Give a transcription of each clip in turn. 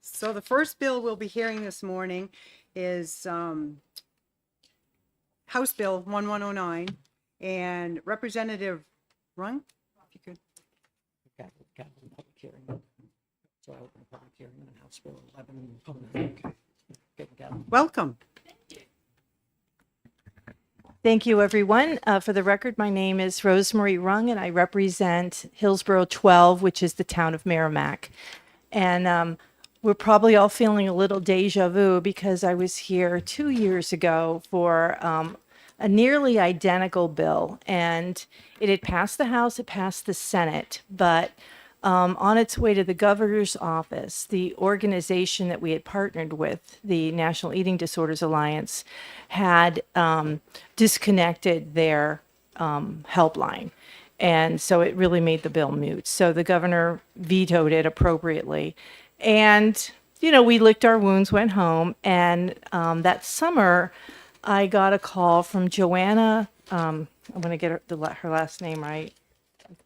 So the first bill we'll be hearing this morning is House Bill 1109, and Representative Rung, if you could. Capital public hearing. So I open a public hearing on House Bill 1109. Get Gavin. Welcome. Thank you, everyone. For the record, my name is Rosemary Rung, and I represent Hillsborough 12, which is the town of Merrimack. And we're probably all feeling a little deja vu because I was here 2 years ago for a nearly identical bill, and it had passed the House, it passed the Senate, but on its way to the governor's office, the organization that we had partnered with, the National Eating Disorders Alliance, had disconnected their helpline. And so it really made the bill moot. So the governor vetoed it appropriately. And, you know, we licked our wounds, went home. And that summer, I got a call from Joanna. I'm going to get her last name right.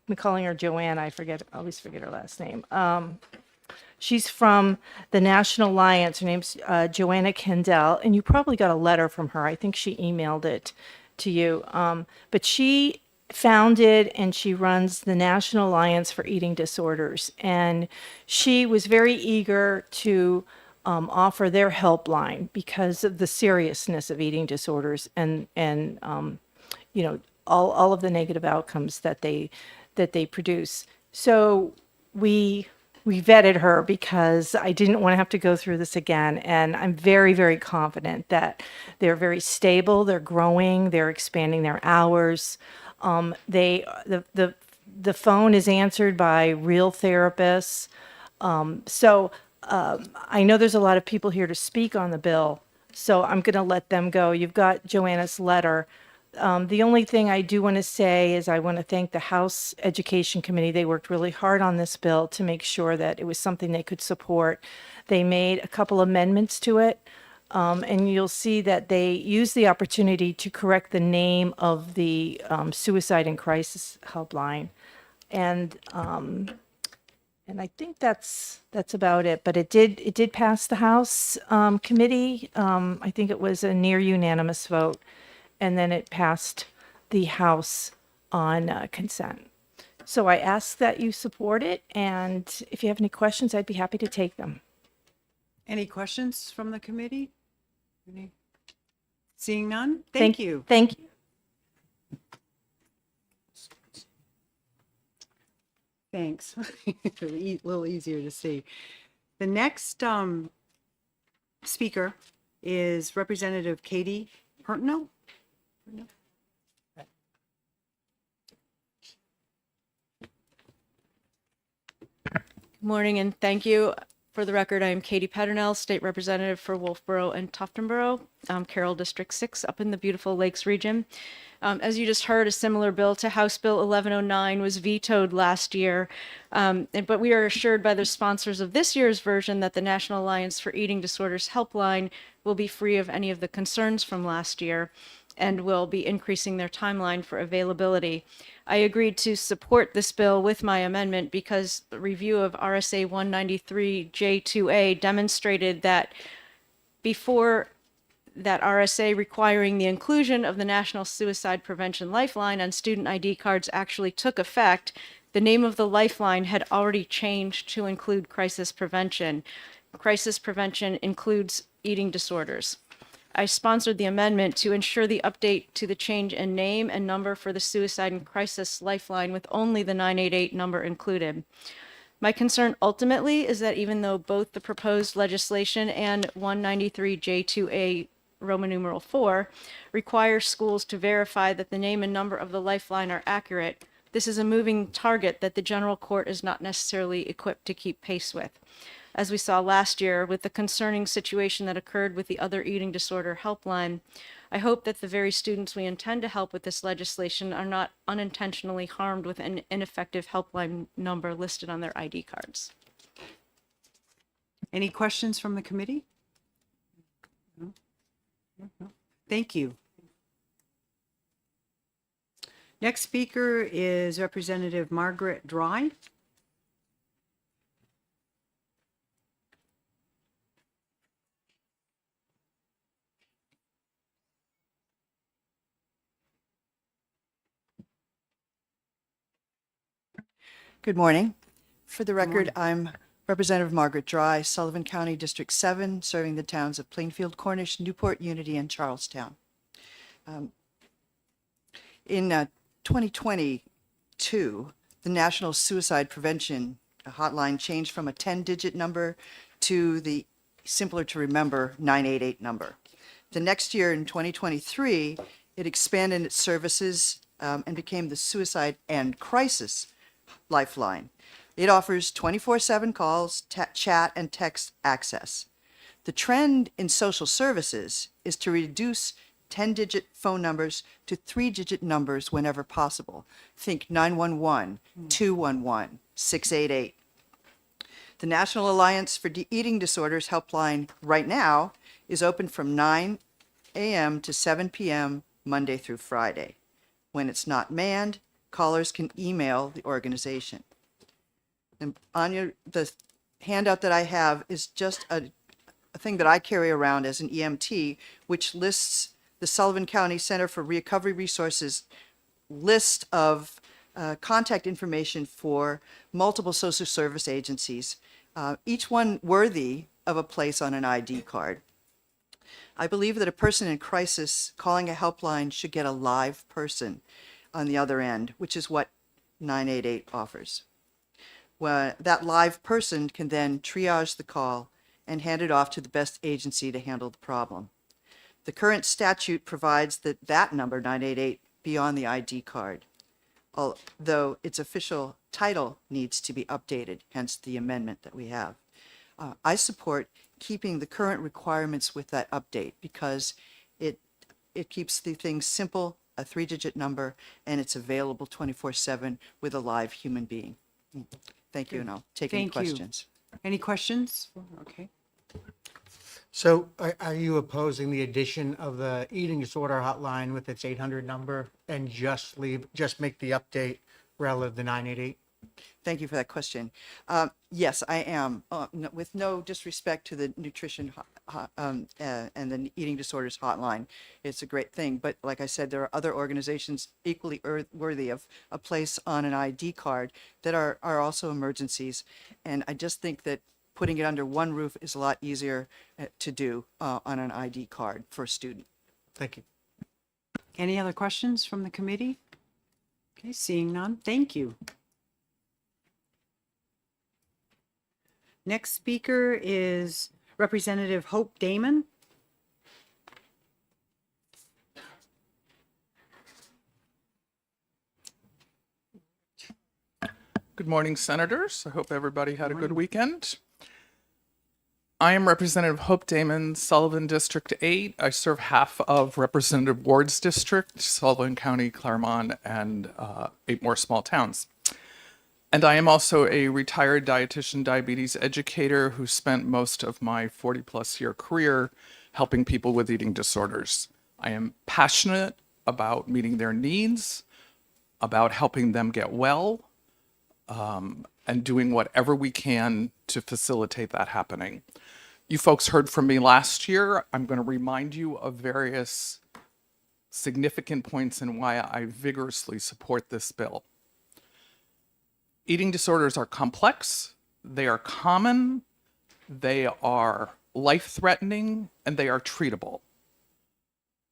I'm calling her Joanna. I always forget her last name. She's from the National Alliance. Her name's Joanna Kendall, and you probably got a letter from her. I think she emailed it to you. But she founded and she runs the National Alliance for Eating Disorders, and she was very eager to offer their helpline because of the seriousness of eating disorders and you know, all of the negative outcomes that they produce. So we vetted her because I didn't want to have to go through this again. And I'm very, very confident that they're very stable, they're growing, they're expanding their hours. The phone is answered by real therapists. I know there's a lot of people here to speak on the bill, so I'm going to let them go. You've got Joanna's letter. The only thing I do want to say is I want to thank the House Education Committee. They worked really hard on this bill to make sure that it was something they could support. They made a couple amendments to it, and you'll see that they used the opportunity to correct the name of the Suicide and Crisis Helpline. And I think that's about it. But it did pass the House committee. I think it was a near unanimous vote. And then it passed the House on consent. So I ask that you support it, and if you have any questions, I'd be happy to take them. Any questions from the committee? Seeing none? Thank you. Thank you. Thanks. A little easier to see. The next speaker is Representative Katie Pertino. Good morning, and thank you. For the record, I am Katie Peternell, State Representative for Wolfboro and Tuftonboro, Carroll District 6, up in the beautiful Lakes region. As you just heard, a similar bill to House Bill 1109 was vetoed last year, but we are assured by the sponsors of this year's version that the National Alliance for Eating Disorders Helpline will be free of any of the concerns from last year and will be increasing their timeline for availability. I agreed to support this bill with my amendment because the review of RSA 193J2A demonstrated that before that RSA requiring the inclusion of the National Suicide Prevention Lifeline on student ID cards actually took effect, the name of the lifeline had already changed to include crisis prevention. Crisis prevention includes eating disorders. I sponsored the amendment to ensure the update to the change in name and number for the Suicide and Crisis Lifeline with only the 988 number included. My concern ultimately is that even though both the proposed legislation and 193J2A Roman numeral 4 require schools to verify that the name and number of the lifeline are accurate, this is a moving target that the general court is not necessarily equipped to keep pace with. As we saw last year with the concerning situation that occurred with the other eating disorder helpline, I hope that the very students we intend to help with this legislation are not unintentionally harmed with an ineffective helpline number listed on their ID cards. Any questions from the committee? No? No? Thank you. Next speaker is Representative Margaret Dry. Good morning. For the record, I'm Representative Margaret Dry, Sullivan County District 7, serving the towns of Plainfield, Cornish, Newport, Unity, and Charlestown. In 2022, the National Suicide Prevention Hotline changed from a 10-digit number to the simpler to remember 988 number. The next year, in 2023, it expanded its services and became the Suicide and Crisis Lifeline. It offers 24/7 calls, chat, and text access. The trend in social services is to reduce 10-digit phone numbers to 3-digit numbers whenever possible. Think 911, 211, 688. The National Alliance for Eating Disorders helpline right now is open from 9 a.m. to 7 p.m. Monday through Friday. When it's not manned, callers can email the organization. And on the handout that I have is just a thing that I carry around as an EMT, which lists the Sullivan County Center for Recovery Resources list of contact information for multiple social service agencies, each one worthy of a place on an ID card. I believe that a person in crisis calling a helpline should get a live person on the other end, which is what 988 offers. Well, that live person can then triage the call and hand it off to the best agency to handle the problem. The current statute provides that that number, 988, be on the ID card, although its official title needs to be updated, hence the amendment that we have. I support keeping the current requirements with that update because it keeps the thing simple, a 3-digit number, and it's available 24/7 with a live human being. Thank you, and I'll take any Thank you. questions. Any questions? Okay. So are you opposing the addition of the eating disorder hotline with its 800 number and just make the update relative to 988? Thank you for that question. Yes, I am. With no disrespect to the nutrition and the eating disorders hotline, it's a great thing. But like I said, there are other organizations equally worthy of a place on an ID card that are also emergencies. And I just think that putting it under one roof is a lot easier to do on an ID card for a student. Thank you. Any other questions from the committee? Okay, seeing none, thank you. Next speaker is Representative Hope Damon. Good morning, Senators. I hope everybody had a good weekend. I am Representative Hope Damon, Sullivan District 8. I serve half of Representative Ward's district, Sullivan County, Claremont, and 8 more small towns. And I am also a retired dietitian diabetes educator who spent most of my 40-plus year career helping people with eating disorders. I am passionate about meeting their needs, about helping them get well, and doing whatever we can to facilitate that happening. You folks heard from me last year. I'm going to remind you of various significant points and why I vigorously support this bill. Eating disorders are complex, they are common, they are life-threatening, and they are treatable.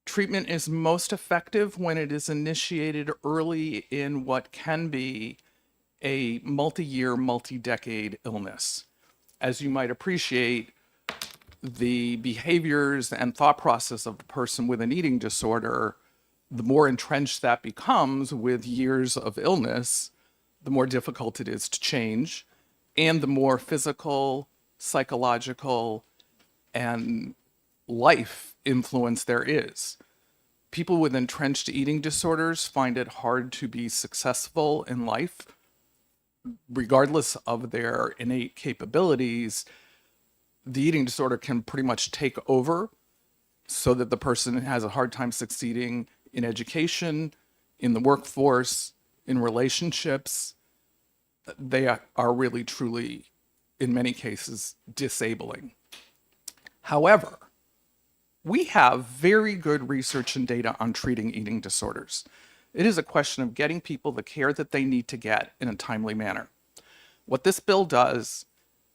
Treatment is most effective when it is initiated early in what can be a multi-year, multi-decade illness. As you might appreciate, the behaviors and thought process of the person with an eating disorder, the more entrenched that becomes with years of illness, the more difficult it is to change, and the more physical, psychological, and life influence there is. People with entrenched eating disorders find it hard to be successful in life, regardless of their innate capabilities. The eating disorder can pretty much take over so that the person has a hard time succeeding in education, in the workforce, in relationships. They are really, truly, in many cases, disabling. However, we have very good research and data on treating eating disorders. It is a question of getting people the care that they need to get in a timely manner. What this bill does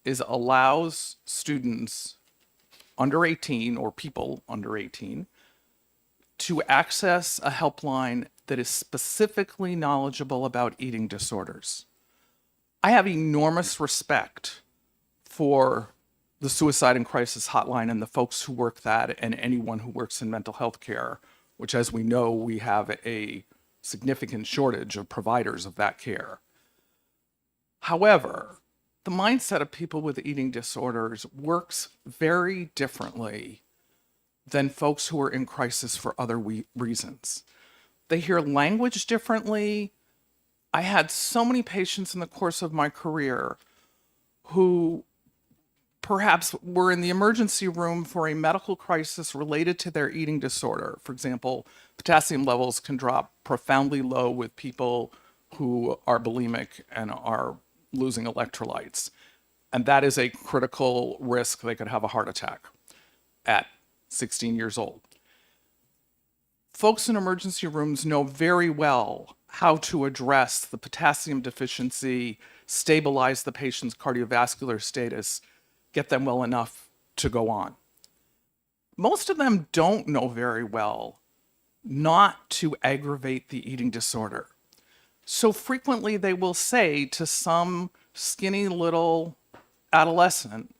is allows students under 18 or people under 18 to access a helpline that is specifically knowledgeable about eating disorders. I have enormous respect for the Suicide and Crisis Hotline and the folks who work that and anyone who works in mental health care, which, as we know, we have a significant shortage of providers of that care. However, the mindset of people with eating disorders works very differently than folks who are in crisis for other reasons. They hear language differently. I had so many patients in the course of my career who perhaps were in the emergency room for a medical crisis related to their eating disorder. For example, potassium levels can drop profoundly low with people who are bulimic and are losing electrolytes. And that is a critical risk. They could have a heart attack at 16 years old. Folks in emergency rooms know very well how to address the potassium deficiency, stabilize the patient's cardiovascular status, get them well enough to go on. Most of them don't know very well not to aggravate the eating disorder. So frequently they will say to some skinny little adolescent,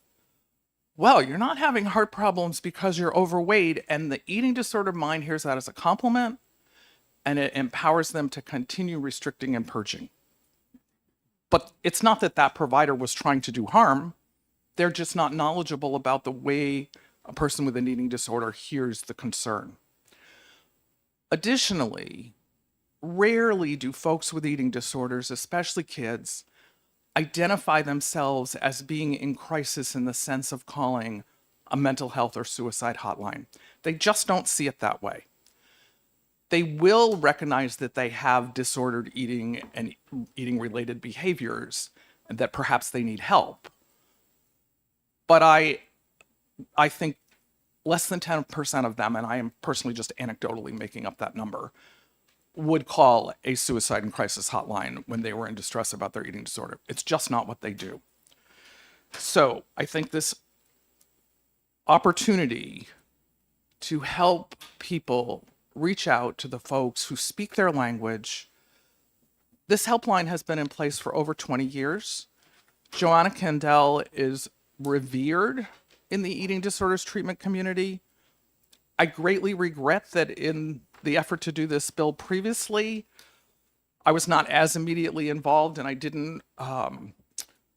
well, you're not having heart problems because you're overweight, and the eating disorder mind hears that as a compliment, and it empowers them to continue restricting and purging. But it's not that that provider was trying to do harm. They're just not knowledgeable about the way a person with an eating disorder hears the concern. Additionally, rarely do folks with eating disorders, especially kids, identify themselves as being in crisis in the sense of calling a mental health or suicide hotline. They just don't see it that way. They will recognize that they have disordered eating and eating related behaviors and that perhaps they need help. But I think less than 10% of them, and I am personally just anecdotally making up that number, would call a suicide and crisis hotline when they were in distress about their eating disorder. It's just not what they do. So I think this opportunity to help people reach out to the folks who speak their language. This helpline has been in place for over 20 years. Joanna Kendall is revered in the eating disorders treatment community. I greatly regret that in the effort to do this bill previously, I was not as immediately involved, and I didn't,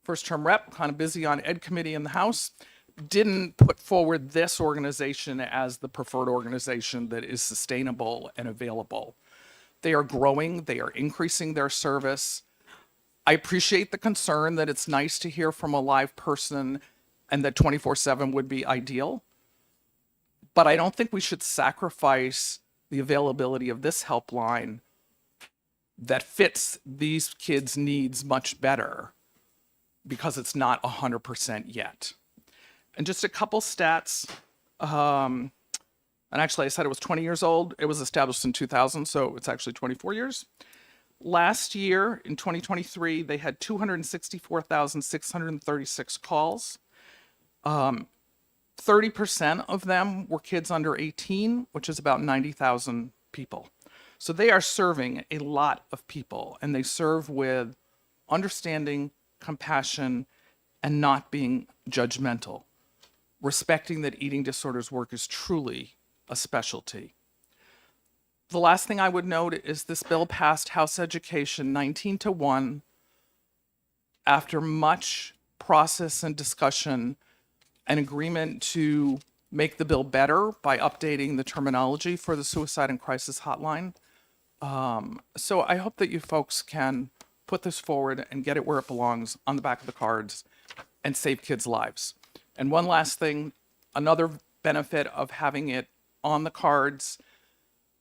first term rep, kind of busy on ed committee in the House, didn't put forward this organization as the preferred organization that is sustainable and available. They are growing, they are increasing their service. I appreciate the concern that it's nice to hear from a live person and that 24/7 would be ideal. But I don't think we should sacrifice the availability of this helpline that fits these kids' needs much better because it's not 100% yet. And just a couple stats. And actually, I said it was 20 years old. It was established in 2000, so it's actually 24 years. Last year, in 2023, they had 264,636 calls. 30% of them were kids under 18, which is about 90,000 people. So they are serving a lot of people, and they serve with understanding, compassion, and not being judgmental, respecting that eating disorders work is truly a specialty. The last thing I would note is this bill passed House Education 19-1 after much process and discussion, an agreement to make the bill better by updating the terminology for the suicide and crisis hotline. So I hope that you folks can put this forward and get it where it belongs on the back of the cards and save kids' lives. And one last thing, another benefit of having it on the cards,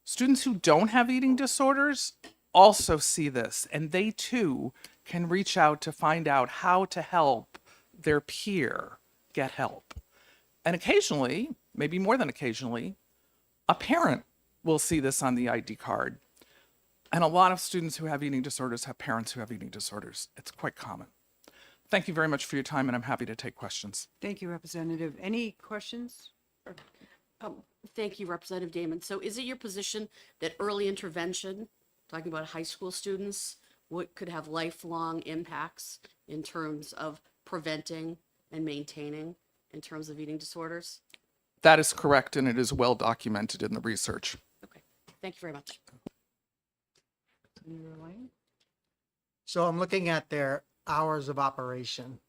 students who don't have eating disorders also see this, and they too can reach out to find out how to help their peer get help. And occasionally, maybe more than occasionally, a parent will see this on the ID card. And a lot of students who have eating disorders have parents who have eating disorders. It's quite common. Thank you very much for your time, and I'm happy to take questions. Thank you, Representative. Any questions? Thank you, Representative Damon. So is it your position that early intervention, talking about high school students, what could have lifelong impacts in terms of preventing and maintaining in terms of eating disorders? That is correct, and it is well documented in the research. Okay, thank you very much. Senator Lang? So I'm looking at their hours of operation,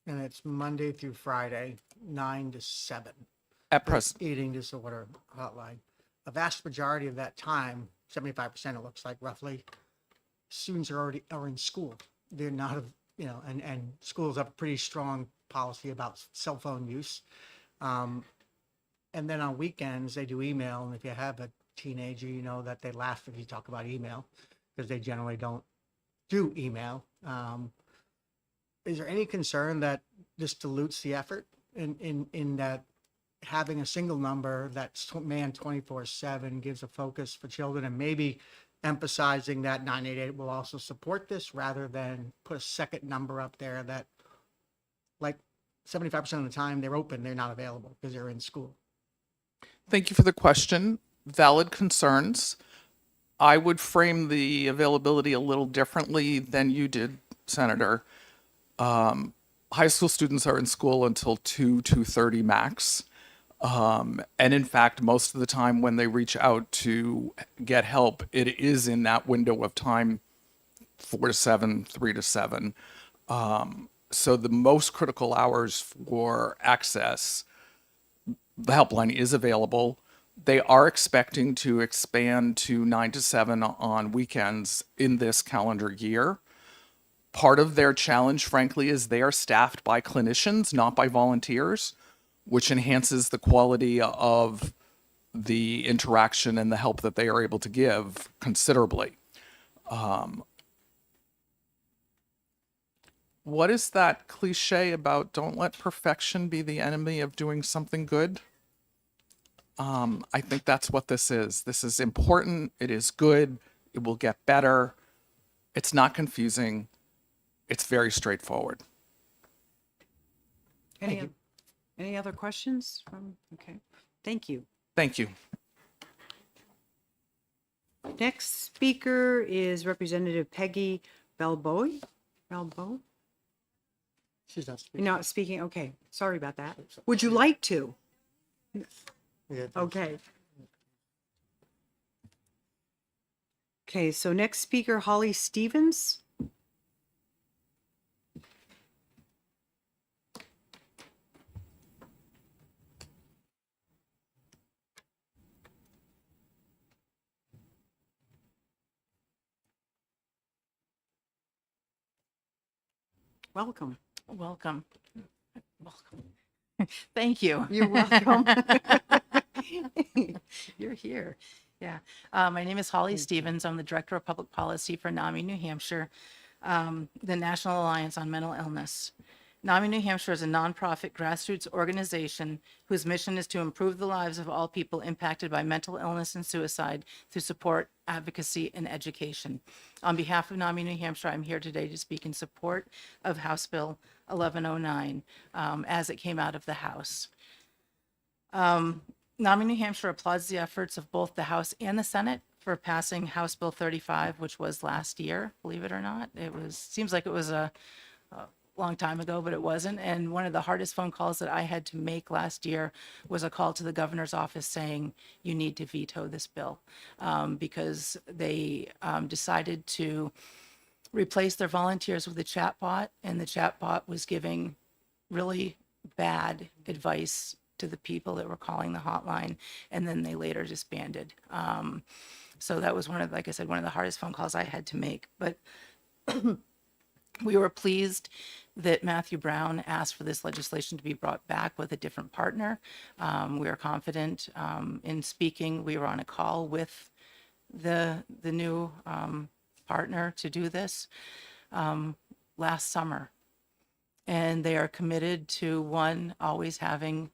and it's Monday through Friday, 9 to 7. At the present, Eating disorder hotline. A vast majority of that time, 75% it looks like roughly, students are in school. They're not, and schools have a pretty strong policy about cell phone use. And then on weekends, they do email. And if you have a teenager, you know that they laugh if you talk about email because they generally don't do email. Is there any concern that this dilutes the effort in that having a single number that's manned 24/7 gives a focus for children, and maybe emphasizing that 988 will also support this rather than put a second number up there that, like, 75% of the time they're open, they're not available because they're in school? thank you for the question. Valid concerns. I would frame the availability a little differently than you did, Senator. High school students are in school until 2:30 max. And in fact, most of the time when they reach out to get help, it is in that window of time, 4 to 7, 3 to 7. So the most critical hours for access, the helpline is available. They are expecting to expand to 9 to 7 on weekends in this calendar year. Part of their challenge, frankly, is they are staffed by clinicians, not by volunteers, which enhances the quality of the interaction and the help that they are able to give considerably. What is that cliche about don't let perfection be the enemy of doing something good? I think that's what this is. This is important. It is good. It will get better. It's not confusing. It's very straightforward. Any other questions okay. Thank you. Thank you. Next speaker is Representative Peggy Balboa. Balboa? She's not speaking. Not speaking. Okay. Sorry about that. Would you like to? Yeah, Okay. Okay, so next speaker, Holly Stevens. Welcome. Welcome. Welcome. Thank you. You're welcome. You're here. Yeah. My name is Holly Stevens. I'm the Director of Public Policy for NAMI New Hampshire, the National Alliance on Mental Illness. NAMI New Hampshire is a nonprofit grassroots organization whose mission is to improve the lives of all people impacted by mental illness and suicide through support, advocacy, and education. On behalf of NAMI New Hampshire, I'm here today to speak in support of House Bill 1109 as it came out of the House. NAMI New Hampshire applauds the efforts of both the House and the Senate for passing House Bill 35, which was last year, believe it or not. Seems like it was a long time ago, but it wasn't. And one of the hardest phone calls that I had to make last year was a call to the governor's office saying, you need to veto this bill because they decided to replace their volunteers with a chatbot, and the chatbot was giving really bad advice to the people that were calling the hotline, and then they later disbanded. So that was like I said, one of the hardest phone calls I had to make. But we were pleased that Matthew Brown asked for this legislation to be brought back with a different partner. We are confident in speaking. We were on a call with the new partner to do this last summer. And they are committed to, one, always having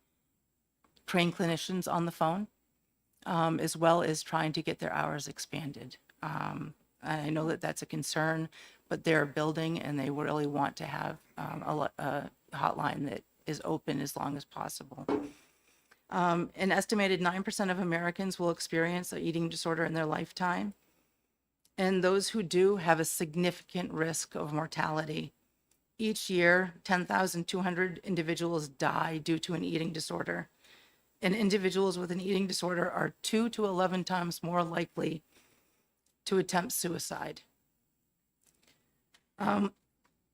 trained clinicians on the phone, as well as trying to get their hours expanded. I know that that's a concern but they're building and they really want to have a hotline that is open as long as possible. An estimated 9% of Americans will experience an eating disorder in their lifetime. And those who do have a significant risk of mortality. Each year, 10,200 individuals die due to an eating disorder. And individuals with an eating disorder are 2 to 11 times more likely to attempt suicide.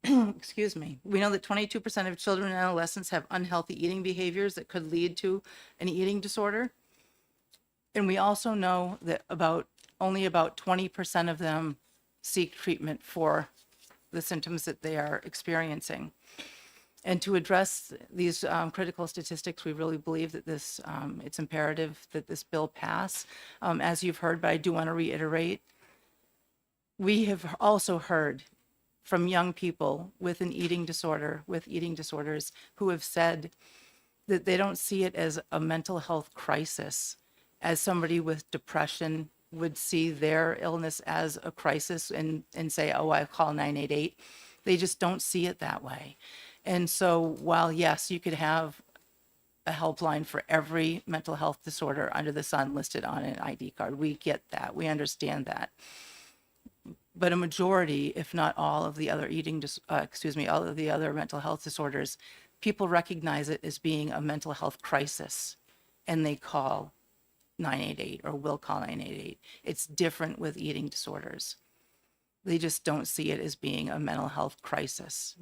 Excuse me. We know that 22% of children and adolescents have unhealthy eating behaviors that could lead to an eating disorder. And we also know that only about 20% of them seek treatment for the symptoms that they are experiencing. And to address these critical statistics, we really believe that it's imperative that this bill pass. As you've heard, but I do want to reiterate, we have also heard from young people with an eating disorder, with eating disorders, who have said that they don't see it as a mental health crisis, as somebody with depression would see their illness as a crisis and say, oh, I call 988. They just don't see it that way. And so while, yes, you could have a helpline for every mental health disorder under the sun listed on an ID card, we get that, we understand that. But a majority, if not all of the other all of the other mental health disorders, people recognize it as being a mental health crisis and they call 988 or will call 988. It's different with eating disorders. They just don't see it as being a mental health crisis.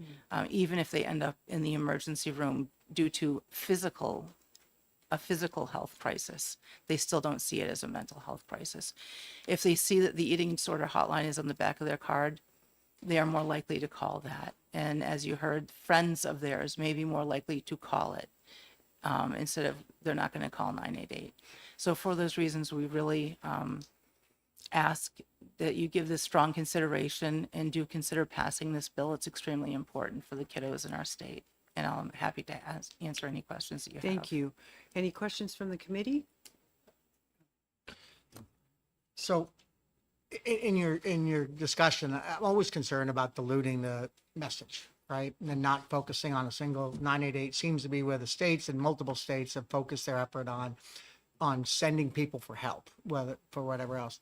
Even if they end up in the emergency room due to a physical health crisis, they still don't see it as a mental health crisis. If they see that the eating disorder hotline is on the back of their card, they are more likely to call that. And as you heard, friends of theirs may be more likely to call it instead of, they're not going to call 988. So for those reasons, we really ask that you give this strong consideration and do consider passing this bill. It's extremely important for the kiddos in our state. And I'm happy to answer any questions that you have. Thank you. Any questions from the committee? So in your discussion, I'm always concerned about diluting the message, right? And then not focusing on a single 988 seems to be where the states and multiple states have focused their effort on sending people for help, whether for whatever else.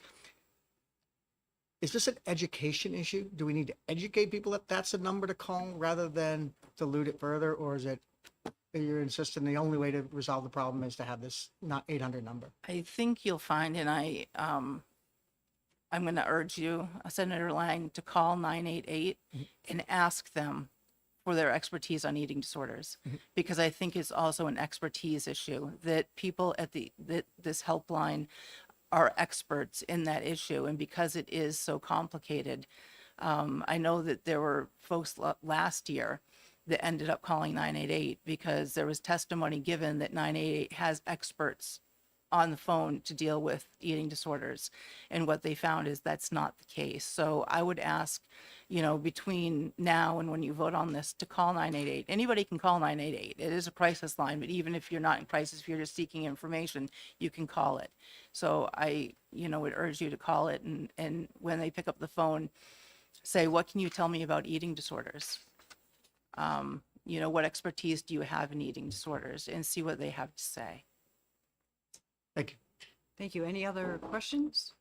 Is this an education issue? Do we need to educate people that that's a number to call rather than dilute it further? Or is it, you're insisting the only way to resolve the problem is to have this not 800 number? I think you'll find, and I'm going to urge you, Senator Lang, to call 988 and ask them for their expertise on eating disorders, because I think it's also an expertise issue that people at this helpline are experts in that issue. And because it is so complicated, I know that there were folks last year that ended up calling 988 because there was testimony given that 988 has experts on the phone to deal with eating disorders. And what they found is that's not the case. So I would ask, between now and when you vote on this, to call 988. Anybody can call 988. It is a crisis line, but even if you're not in crisis, if you're just seeking information, you can call it. So I, would urge you to call it. And when they pick up the phone, say, what can you tell me about eating disorders? What expertise do you have in eating disorders? And see what they have to say. Thank you. Thank you. Any other questions?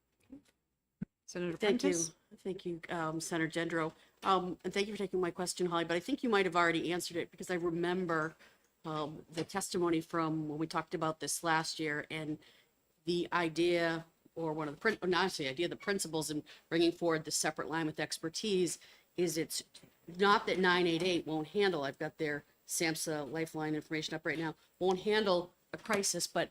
Senator Thank you. Prentice? Thank you, Senator Gendro. And thank you for taking my question, Holly, but I think you might have already answered it because I remember the testimony from when we talked about this last year and the idea, or one of the, not the idea, the principles in bringing forward the separate line with expertise is it's not that 988 won't handle, I've got their SAMHSA Lifeline information up right now, won't handle a crisis, but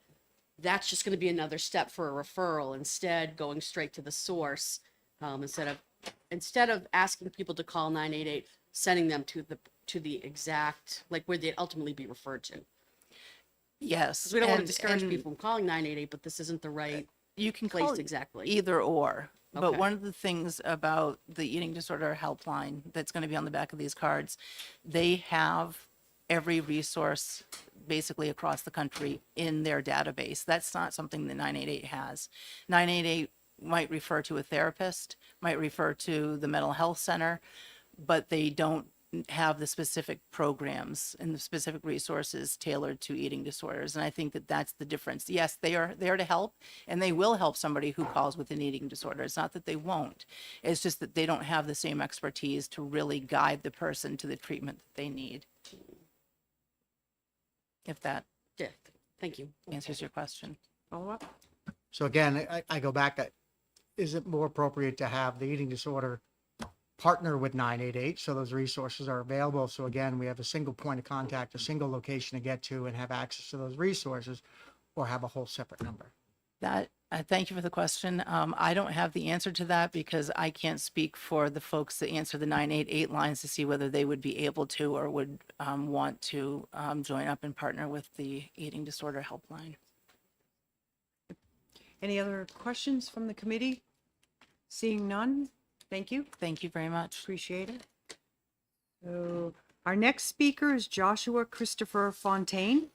that's just going to be another step for a referral, instead going straight to the source, instead of asking people to call 988, sending them to the exact, like where they'd ultimately be referred to. Yes. 'Cause we don't want to discourage people from calling 988, but this isn't the right You can place call exactly. either or. But Okay. one of the things about the eating disorder helpline that's going to be on the back of these cards, they have every resource basically across the country in their database. That's not something that 988 has. 988 might refer to a therapist, might refer to the mental health center, but they don't have the specific programs and the specific resources tailored to eating disorders. And I think that that's the difference. Yes, they are there to help, and they will help somebody who calls with an eating disorder. It's not that they won't. It's just that they don't have the same expertise to really guide the person to the treatment that they need. If that Yeah, thank you. answers your question. Follow up? So again, I go back, is it more appropriate to have the eating disorder partner with 988 so those resources are available? So again, we have a single point of contact, a single location to get to and have access to those resources, or have a whole separate number? That, thank you for the question. I don't have the answer to that because I can't speak for the folks that answer the 988 lines to see whether they would be able to or would want to join up and partner with the eating disorder helpline. Any other questions from the committee? Seeing none, thank you. Thank you very much. Appreciate it. So our next speaker is Joshua Christopher Fontaine.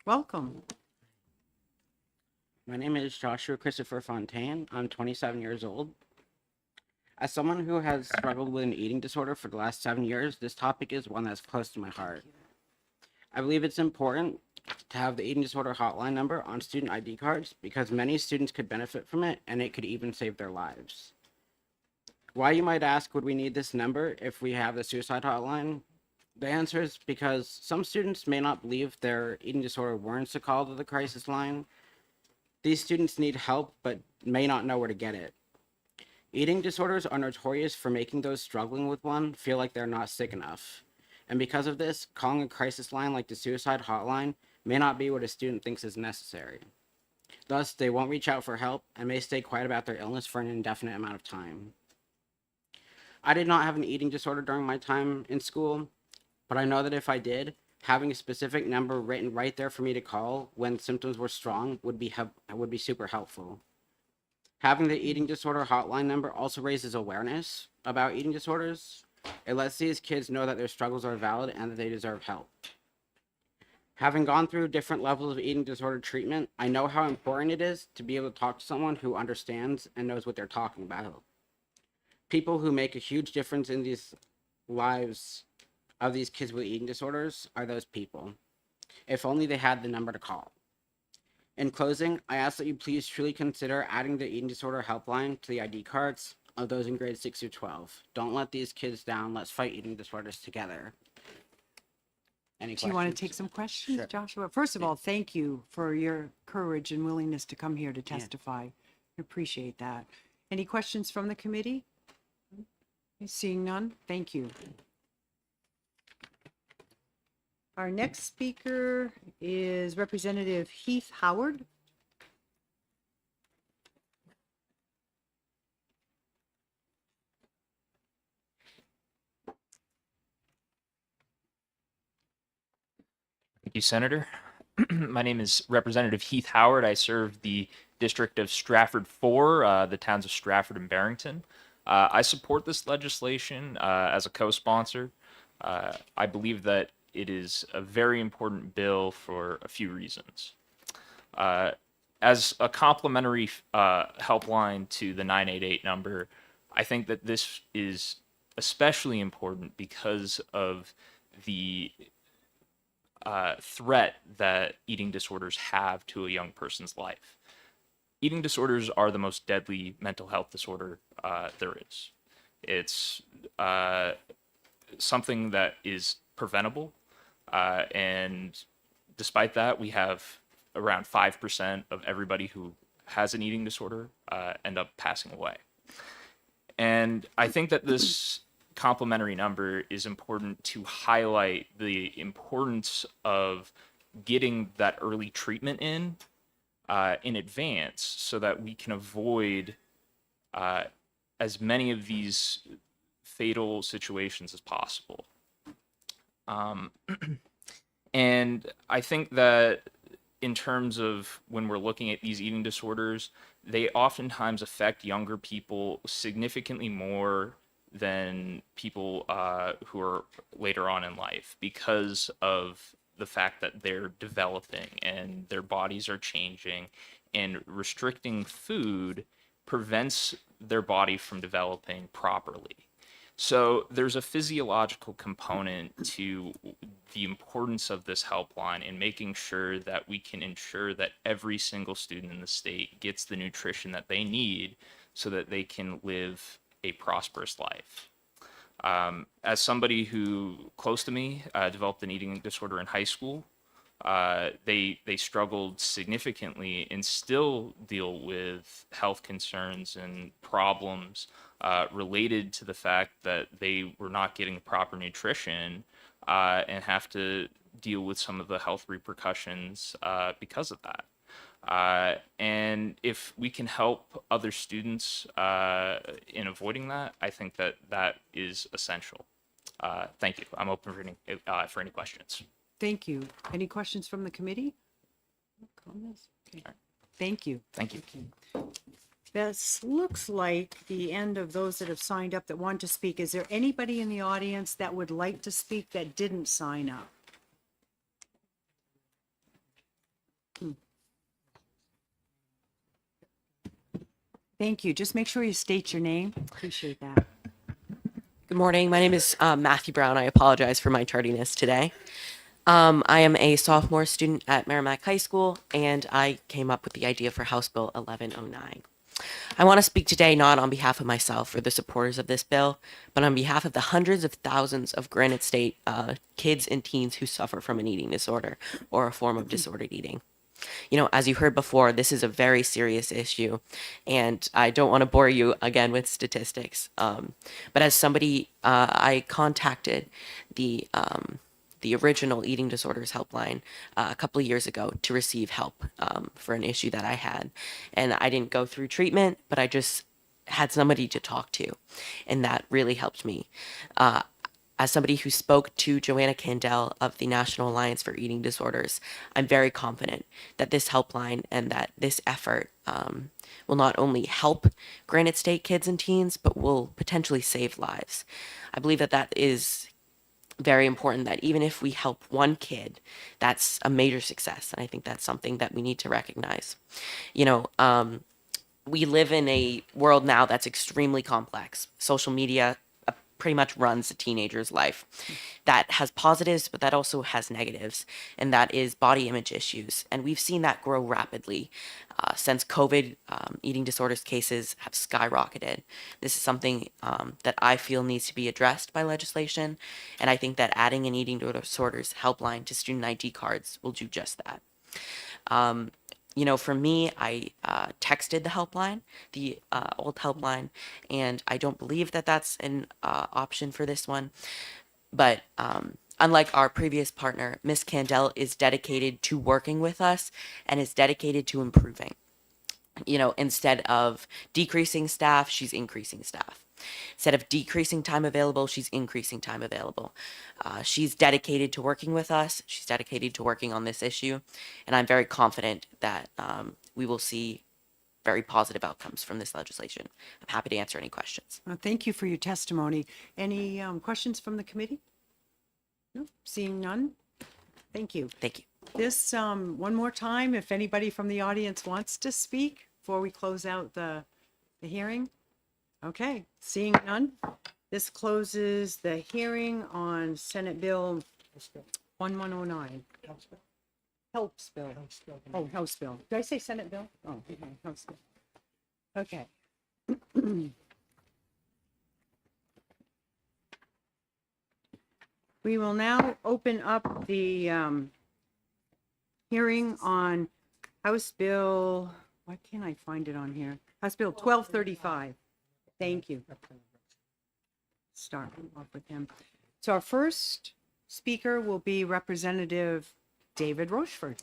Welcome. My name is Joshua Christopher Fontaine. I'm 27 years old. As someone who has struggled with an eating disorder for the last 7 years, this topic is one that's close to my heart. I believe it's important to have the eating disorder hotline number on student ID cards because many students could benefit from it and it could even save their lives. Why, you might ask, would we need this number if we have the suicide hotline? The answer is because some students may not believe their eating disorder warrants a call to the crisis line. These students need help but may not know where to get it. Eating disorders are notorious for making those struggling with one feel like they're not sick enough. And because of this, calling a crisis line like the suicide hotline may not be what a student thinks is necessary. Thus, they won't reach out for help and may stay quiet about their illness for an indefinite amount of time. I did not have an eating disorder during my time in school, but I know that if I did, having a specific number written right there for me to call when symptoms were strong would be super helpful. Having the eating disorder hotline number also raises awareness about eating disorders. It lets these kids know that their struggles are valid and that they deserve help. Having gone through different levels of eating disorder treatment, I know how important it is to be able to talk to someone who understands and knows what they're talking about. People who make a huge difference in these lives of these kids with eating disorders are those people. If only they had the number to call. In closing, I ask that you please truly consider adding the eating disorder helpline to the ID cards of those in grades 6 through 12. Don't let these kids down. Let's fight eating disorders together. Any Do you want to questions? take some questions, Joshua? First of all, thank you for your courage and willingness to come here to testify. I appreciate that. Any questions from the committee? Seeing none, thank you. Our next speaker is Representative Heath Howard. Thank you, Senator. My name is Representative Heath Howard. I serve the District of Stratford 4, the towns of Stratford and Barrington. I support this legislation as a co-sponsor. I believe that it is a very important bill for a few reasons. As a complementary helpline to the 988 number, I think that this is especially important because of the threat that eating disorders have to a young person's life. Eating disorders are the most deadly mental health disorder there is. It's something that is preventable, and despite that, we have around 5% of everybody who has an eating disorder end up passing away. And I think that this complementary number is important to highlight the importance of getting that early treatment in advance so that we can avoid as many of these fatal situations as possible. And I think that in terms of when we're looking at these eating disorders, they oftentimes affect younger people significantly more than people who are later on in life because of the fact that they're developing and their bodies are changing, and restricting food prevents their body from developing properly. So there's a physiological component to the importance of this helpline in making sure that we can ensure that every single student in the state gets the nutrition that they need so that they can live a prosperous life. As somebody who, close to me, developed an eating disorder in high school, they struggled significantly and still deal with health concerns and problems related to the fact that they were not getting proper nutrition and have to deal with some of the health repercussions because of that. And if we can help other students in avoiding that, I think that that is essential. Thank you. I'm open for any questions. Thank you. Any questions from the committee? Comments? Okay. Thank you. Thank you. This looks like the end of those that have signed up that want to speak. Is there anybody in the audience that would like to speak that didn't sign up? Thank you. Just make sure you state your name. Appreciate that. Good morning. My name is Matthew Brown. I apologize for my tardiness today. I am a sophomore student at Merrimack High School, and I came up with the idea for House Bill 1109. I want to speak today not on behalf of myself or the supporters of this bill, but on behalf of the hundreds of thousands of Granite State kids and teens who suffer from an eating disorder or a form of disordered eating. You know, as you heard before, this is a very serious issue, and I don't want to bore you again with statistics. But as somebody, I contacted the original eating disorders helpline a couple of years ago to receive help for an issue that I had, and I didn't go through treatment, but I just had somebody to talk to, and that really helped me. As somebody who spoke to Joanna Candell of the National Alliance for Eating Disorders, I'm very confident that this helpline and that this effort will not only help Granite State kids and teens, but will potentially save lives. I believe that that is very important, that even if we help one kid, that's a major success. And I think that's something that we need to recognize. You know, we live in a world now that's extremely complex. Social media pretty much runs a teenager's life. That has positives, but that also has negatives, and that is body image issues. And we've seen that grow rapidly since COVID. Eating disorders cases have skyrocketed. This is something that I feel needs to be addressed by legislation, and I think that adding an eating disorders helpline to student ID cards will do just that. You know, for me, I texted the helpline, the old helpline, and I don't believe that that's an option for this one. But unlike our previous partner, Ms. Candell is dedicated to working with us and is dedicated to improving. You know, instead of decreasing staff, she's increasing staff. Instead of decreasing time available, she's increasing time available. She's dedicated to working with us. She's dedicated to working on this issue. And I'm very confident that we will see very positive outcomes from this legislation. I'm happy to answer any questions. Thank you for your testimony. Any questions from the committee? No, seeing none. Thank you. Thank you. This, one more time, if anybody from the audience wants to speak before we close out the hearing. Okay, seeing none, this closes the hearing on Senate Bill 1109. Helps bill. Oh, House Bill. Did I say Senate Bill? Oh, okay, House Bill. Okay. We will now open up the hearing on House Bill, why can't I find it on here? House Bill 1235. Thank you. Start off with him. So our first speaker will be Representative David Rochford.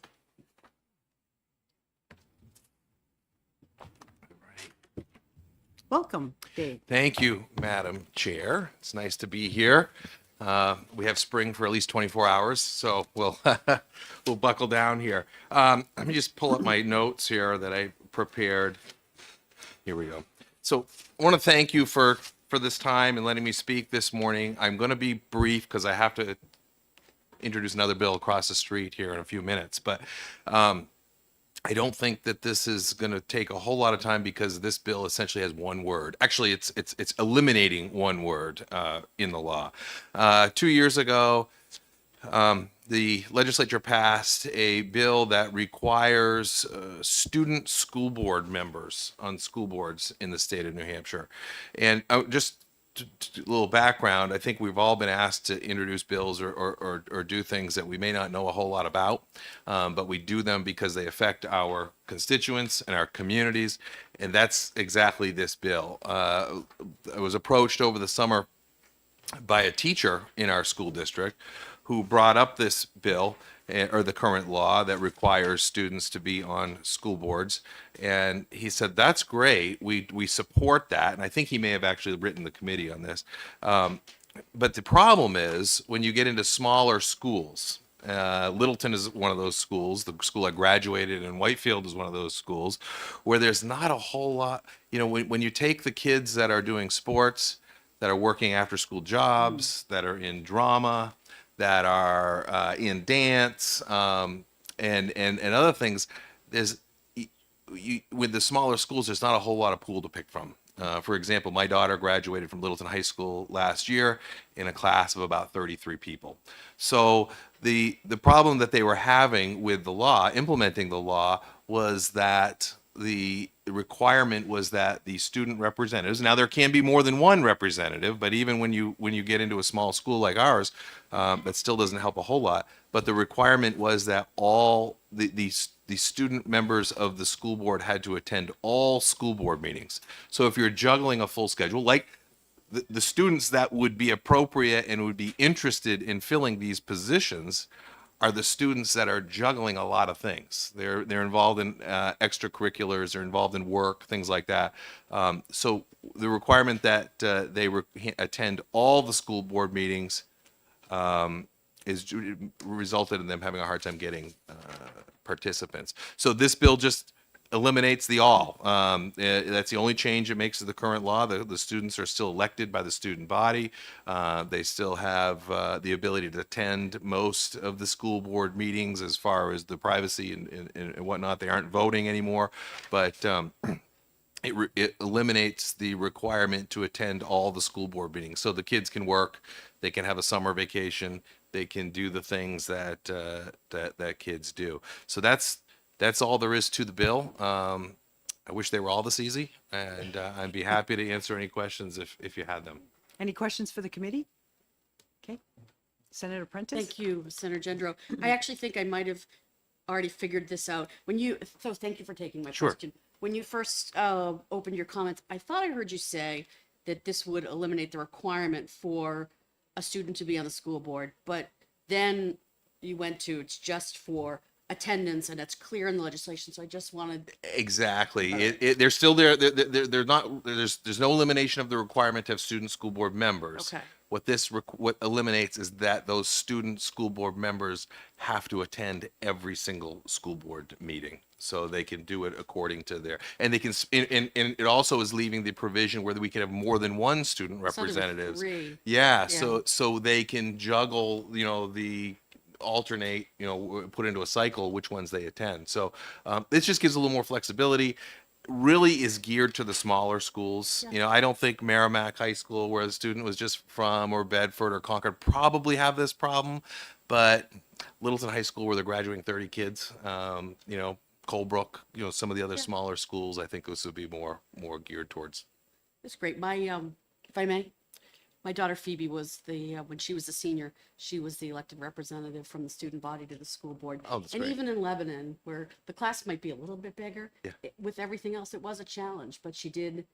Welcome, Dave. Thank you, Madam Chair. It's nice to be here. We have spring for at least 24 hours, so we'll we'll buckle down here. Let me just pull up my notes here that I prepared. Here we go. So I want to thank you for for this time and letting me speak this morning. I'm going to be brief because I have to introduce another bill across the street here in a few minutes. But I don't think that this is going to take a whole lot of time because this bill essentially has one word. Actually, it's eliminating one word in the law. 2 years ago, the legislature passed a bill that requires student school board members on school boards in the state of New Hampshire. And just a little background, I think we've all been asked to introduce bills or do things that we may not know a whole lot about, but we do them because they affect our constituents and our communities, and that's exactly this bill. I was approached over the summer by a teacher in our school district who brought up this bill or the current law that requires students to be on school boards. And he said, that's great. We support that. And I think he may have actually written the committee on this. But the problem is when you get into smaller schools, Littleton is one of those schools. The school I graduated in, Whitefield, is one of those schools where there's not a whole lot. When you take the kids that are doing sports, that are working after school jobs, that are in drama, that are in dance, and other things, with the smaller schools, there's not a whole lot of pool to pick from. For example, my daughter graduated from Littleton High School last year in a class of about 33 people. So the problem that they were having with the law, implementing the law, was that the requirement was that the student representatives, now there can be more than one representative, but even when you get into a small school like ours, that still doesn't help a whole lot. But the requirement was that all the student members of the school board had to attend all school board meetings. So if you're juggling a full schedule, like the students that would be appropriate and would be interested in filling these positions are the students that are juggling a lot of things. They're involved in extracurriculars, they're involved in work, things like that. So the requirement that they attend all the school board meetings is resulted in them having a hard time getting participants. So this bill just eliminates the all. That's the only change it makes to the current law. The students are still elected by the student body. They still have the ability to attend most of the school board meetings as far as the privacy and whatnot. They aren't voting anymore, but it eliminates the requirement to attend all the school board meetings. So the kids can work, they can have a summer vacation, they can do the things that that kids do. So that's all there is to the bill. I wish they were all this easy, and I'd be happy to answer any questions if you had them. Any questions for the committee? Okay. Senator Prentice? Thank you, Senator Gendro. I actually think I might have already figured this out. So thank you for taking my Sure. question. When you first opened your comments, I thought I heard you say that this would eliminate the requirement for a student to be on the school board, but then you went to, it's just for attendance, and it's clear in the legislation. So I just wanted. Exactly. They're still there. They're not. There's no elimination of the requirement to have student school board members. Okay. What eliminates is that those student school board members have to attend every single school board meeting, so they can do it according to their, and they can. And it also is leaving the provision where we can have more than one student Instead of representatives. three. Yeah. Yeah. So they can juggle. The alternate, put into a cycle which ones they attend. So this just gives a little more flexibility. Really is geared to the smaller schools. I don't think Merrimack High School, where the student was just from, or Bedford or Concord, probably have this problem. But Littleton High School, where they're graduating 30 kids, Colebrook, some of the other smaller schools, I think this would be more geared towards. That's great. My, if I may, my daughter Phoebe was when she was a senior, she was the elected representative from the student body to the school board. Oh, that's and great. even in Lebanon, where the class might be a little bit bigger, Yeah. with everything else, it was a challenge, but she did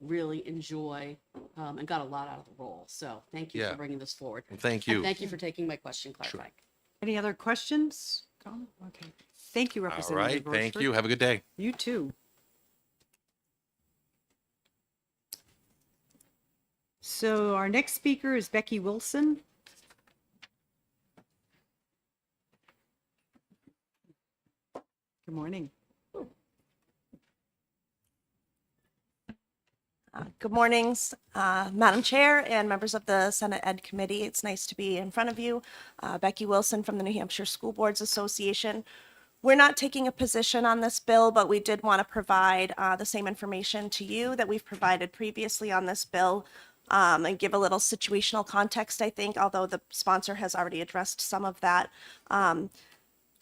really enjoy and got a lot out of the role. So thank you Yeah. for bringing this forward. Thank And you. thank you for taking my question, clarifying. Any other questions? Okay. Thank you, All Representative right. Thank Rochford. you. Have a good day. You too. So our next speaker is Becky Wilson. Good morning. Good mornings, Madam Chair and members of the Senate Ed Committee. It's nice to be in front of you. Becky Wilson from the New Hampshire School Boards Association. We're not taking a position on this bill, but we did want to provide the same information to you that we've provided previously on this bill, and give a little situational context, I think, although the sponsor has already addressed some of that.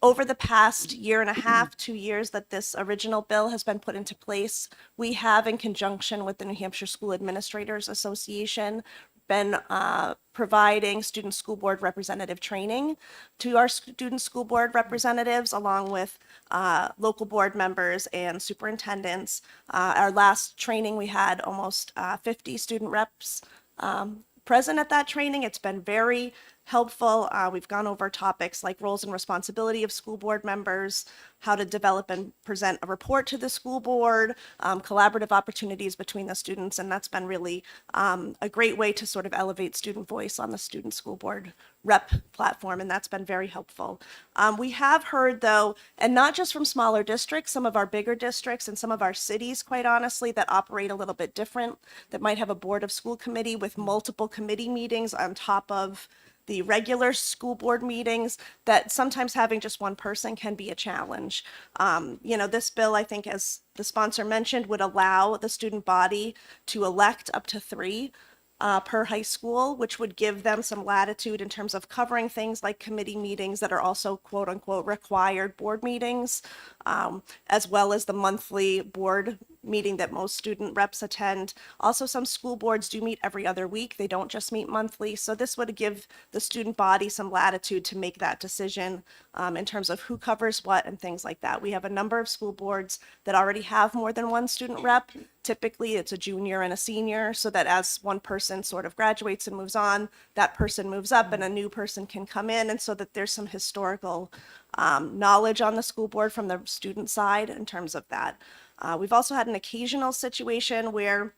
Over the past year and a half, 2 years that this original bill has been put into place, we have, in conjunction with the New Hampshire School Administrators Association, been providing student school board representative training to our student school board representatives, along with local board members and superintendents. Our last training, we had almost 50 student reps present at that training. It's been very helpful. We've gone over topics like roles and responsibility of school board members, how to develop and present a report to the school board, collaborative opportunities between the students, and that's been really a great way to sort of elevate student voice on the student school board rep platform, and that's been very helpful. We have heard, though, and not just from smaller districts, some of our bigger districts and some of our cities, quite honestly, that operate a little bit different, that might have a board of school committee with multiple committee meetings on top of the regular school board meetings, that sometimes having just one person can be a challenge. This bill, I think, as the sponsor mentioned, would allow the student body to elect up to 3 per high school, which would give them some latitude in terms of covering things like committee meetings that are also quote unquote required board meetings, as well as the monthly board meeting that most student reps attend. Also, some school boards do meet every other week. They don't just meet monthly. So this would give the student body some latitude to make that decision in terms of who covers what and things like that. We have a number of school boards that already have more than one student rep. Typically, it's a junior and a senior, so that as one person sort of graduates and moves on, that person moves up and a new person can come in, and so that there's some historical knowledge on the school board from the student side in terms of that. We've also had an occasional situation where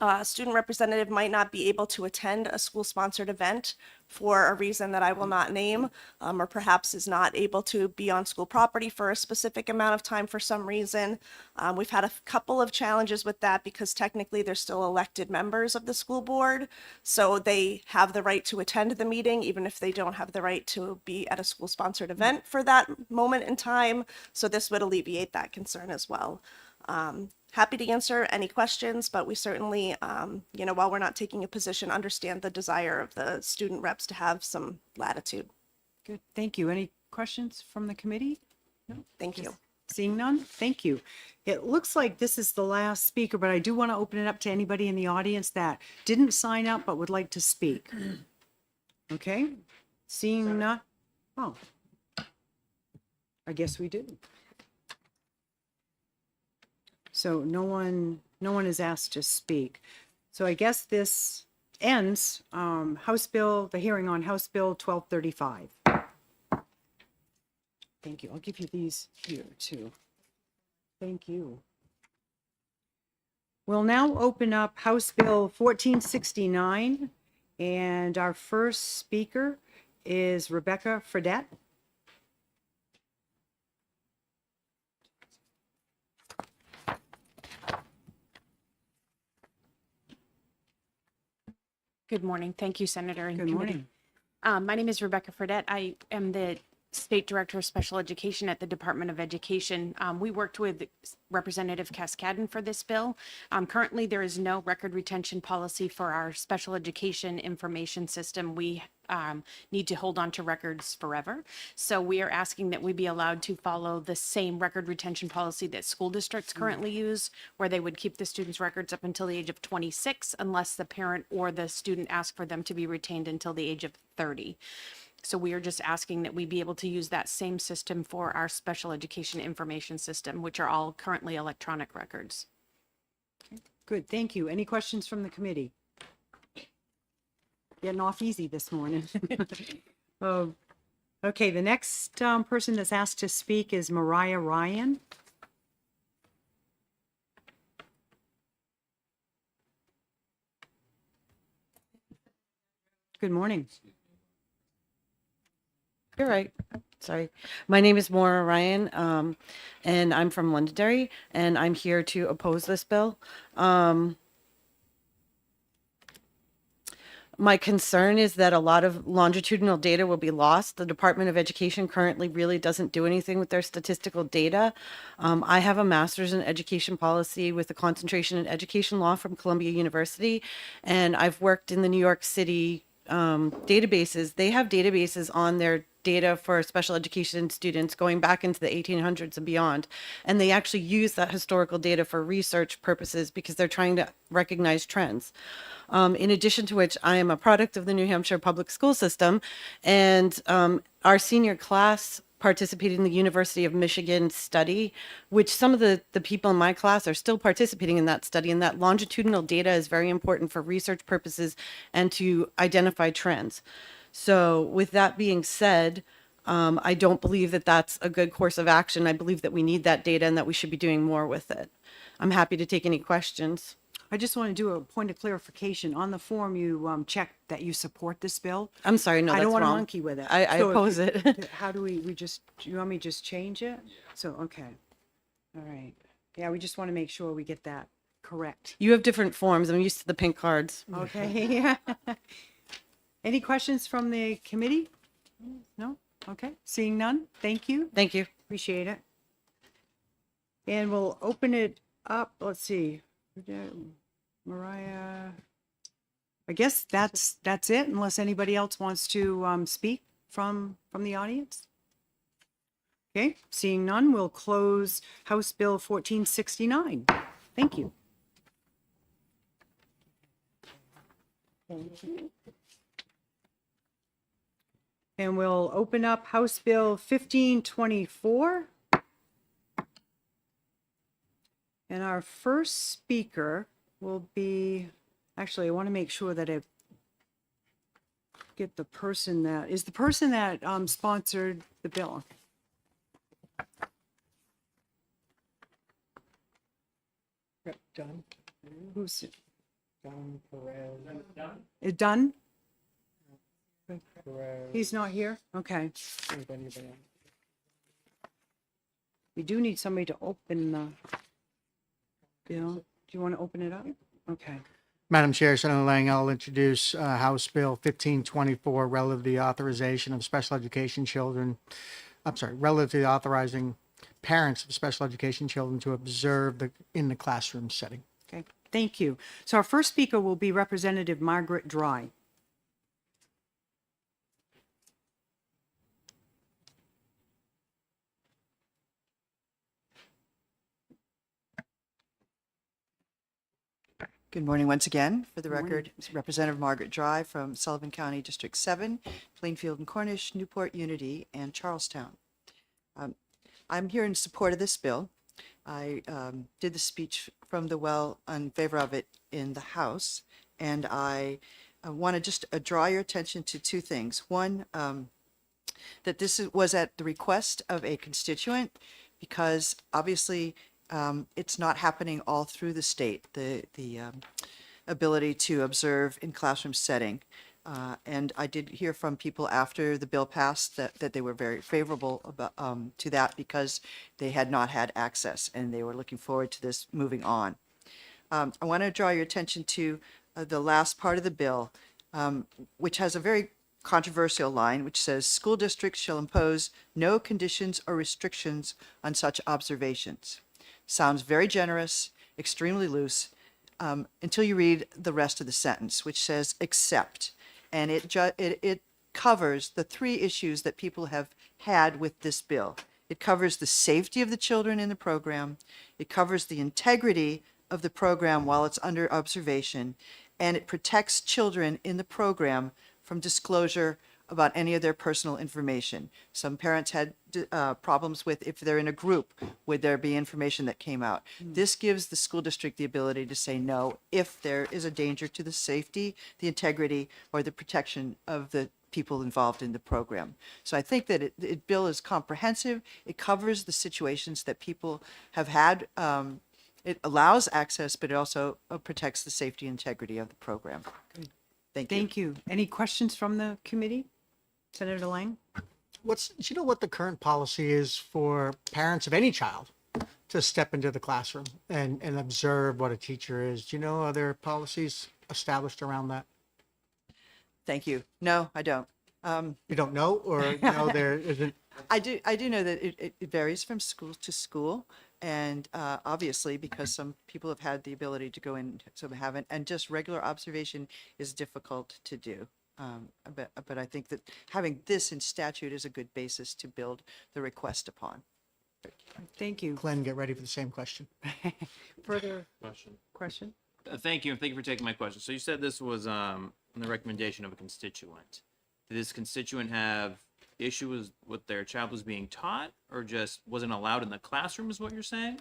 a student representative might not be able to attend a school-sponsored event for a reason that I will not name, or perhaps is not able to be on school property for a specific amount of time for some reason. We've had a couple of challenges with that because technically they're still elected members of the school board, so they have the right to attend the meeting even if they don't have the right to be at a school-sponsored event for that moment in time. So this would alleviate that concern as well. Happy to answer any questions, but we certainly, while we're not taking a position, understand the desire of the student reps to have some latitude. Good, thank you. Any questions from the committee? No? Thank you. Seeing none, thank you. It looks like this is the last speaker, but I do want to open it up to anybody in the audience that didn't sign up but would like to speak. Okay, seeing none, oh, I guess we do. So no one is asked to speak. So I guess this ends the hearing on House Bill 1235. Thank you. I'll give you these here too. Thank you. We'll now open up House Bill 1469, and our first speaker is Rebecca Fredette. Good morning. Thank you, Senator and Good committee. morning. My name is Rebecca Fredette. I am the State Director of Special Education at the Department of Education. We worked with Representative Cascadden for this bill. Currently, there is no record retention policy for our special education information system. We need to hold on to records forever. So we are asking that we be allowed to follow the same record retention policy that school districts currently use, where they would keep the students' records up until the age of 26, unless the parent or the student ask for them to be retained until the age of 30. So we are just asking that we be able to use that same system for our special education information system, which are all currently electronic records. Good, thank you. Any questions from the committee? Getting off easy this morning. Okay, the next person that's asked to speak is Mariah Ryan. Good morning. You're right. Sorry. My name is Maura Ryan, and I'm from Londonderry, and I'm here to oppose this bill. My concern is that a lot of longitudinal data will be lost. The Department of Education currently really doesn't do anything with their statistical data. I have a master's in education policy with a concentration in education law from Columbia University, and I've worked in the New York City databases. They have databases on their data for special education students going back into the 1800s and beyond. And they actually use that historical data for research purposes because they're trying to recognize trends. In addition to which, I am a product of the New Hampshire public school system, and our senior class participated in the University of Michigan study, which some of the people in my class are still participating in that study, and that longitudinal data is very important for research purposes and to identify trends. So with that being said, I don't believe that that's a good course of action. I believe that we need that data and that we should be doing more with it. I'm happy to take any questions. I just want to do a point of clarification. On the form, you checked that you support this bill. I'm sorry, no, I don't that's want to wrong. monkey with it. I So if oppose you- it. How do we just, do you want me to just change it? So, okay. All right. Yeah, we just want to make sure we get that correct. You have different forms. I'm used to the pink cards. Okay. Any questions from the committee? No? Okay. Seeing none? Thank you. Thank you. Appreciate it. And we'll open it up. Let's see. Mariah. I guess that's it, unless anybody else wants to speak from the audience. Okay, seeing none, we'll close House Bill 1469. Thank you. And we'll open up House Bill 1524. And our first speaker will be, actually, I want to make sure that I get the person that sponsored the bill. Yep, done. Who's it? Done, Perez. It done? Perez. He's not here? Okay. Anybody? We do need somebody to open the bill. Do you want to open it up? Okay. Madam Chair, Senator Lang, I'll introduce House Bill 1524 relative to the authorization of special education children. I'm sorry, relative to the authorizing parents of special education children to observe in the classroom setting. Okay, thank you. So our first speaker will be Representative Margaret Dry. Good morning once again. For the record, Representative Margaret Dry from Sullivan County District 7, Plainfield and Cornish, Newport Unity, and Charlestown. I'm here in support of this bill. I did the speech from the well in favor of it in the House, and I want to just draw your attention to two things. One, that this was at the request of a constituent, because obviously it's not happening all through the state, the ability to observe in classroom setting. And I did hear from people after the bill passed that they were very favorable about, to that because they had not had access and they were looking forward to this moving on. I want to draw your attention to the last part of the bill, which has a very controversial line, which says school districts shall impose no conditions or restrictions on such observations. Sounds very generous, extremely loose, until you read the rest of the sentence, which says except. And it covers the three issues that people have had with this bill. It covers the safety of the children in the program. It covers the integrity of the program while it's under observation. And it protects children in the program from disclosure about any of their personal information. Some parents had problems with if they're in a group, would there be information that came out? This gives the school district the ability to say no if there is a danger to the safety, the integrity, or the protection of the people involved in the program. So I think that the bill is comprehensive. It covers the situations that people have had. It allows access, but it also protects the safety and integrity of the program. Thank you. Thank you. Any questions from the committee? Senator Lang? Do you know what the current policy is for parents of any child to step into the classroom and observe what a teacher is? Do you know, are there policies established around that? Thank you. No, I don't. You don't know, or no, there isn't? I do know that it varies from school to school. And obviously, because some people have had the ability to go in, some haven't, and just regular observation is difficult to do. But I think that having this in statute is a good basis to build the request upon. Thank you. Glenn, get ready for the same question. Further Question. question? Thank you, and thank you for taking my question. So you said this was on the recommendation of a constituent. Did this constituent have issues with their child was being taught, or just wasn't allowed in the classroom, is what you're saying?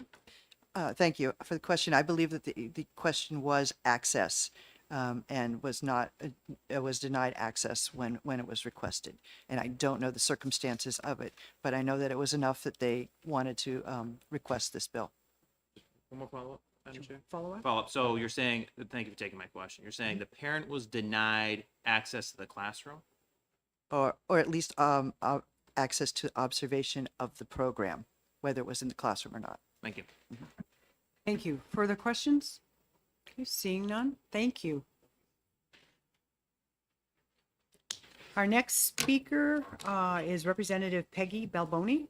Thank you for the question. I believe that the question was access, and was not was denied access when it was requested. And I don't know the circumstances of it, but I know that it was enough that they wanted to request this bill. One more follow-up, Madam Chair? Follow-up? Follow-up. So you're saying, thank you for taking my question. You're saying the parent was denied access to the classroom? Or at least access to observation of the program, whether it was in the classroom or not. Thank you. Thank you. Further questions? Okay, seeing none, thank you. Our next speaker is Representative Peggy Balboni.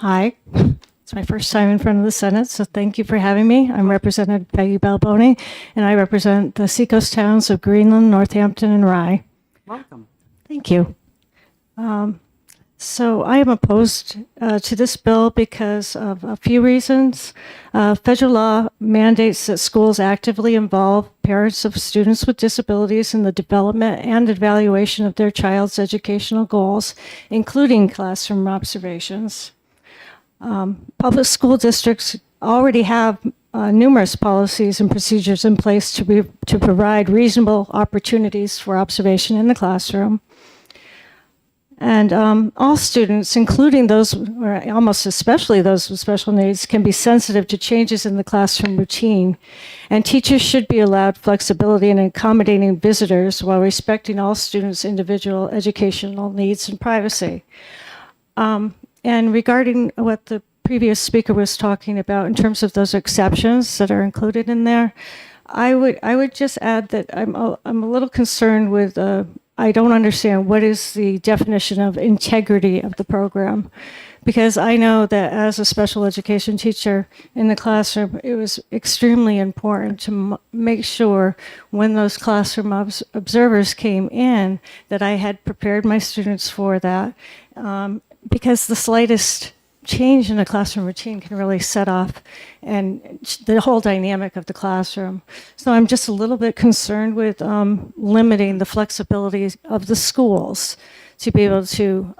Hi, it's my first time in front of the Senate, so thank you for having me. I'm Representative Peggy Balboni, and I represent the seacoast towns of Greenland, Northampton, and Rye. Welcome. Thank you. So I am opposed to this bill because of a few reasons. Federal law mandates that schools actively involve parents of students with disabilities in the development and evaluation of their child's educational goals, including classroom observations. Public school districts already have numerous policies and procedures in place to provide reasonable opportunities for observation in the classroom. And all students, including those, or almost especially those with special needs, can be sensitive to changes in the classroom routine. And teachers should be allowed flexibility in accommodating visitors while respecting all students' individual educational needs and privacy. And regarding what the previous speaker was talking about in terms of those exceptions that are included in there, I would just add that I'm a little concerned with, I don't understand what is the definition of integrity of the program. Because I know that as a special education teacher in the classroom, it was extremely important to make sure when those classroom observers came in that I had prepared my students for that. Because the slightest change in a classroom routine can really set off and the whole dynamic of the classroom. So I'm just a little bit concerned with limiting the flexibility of the schools to be able to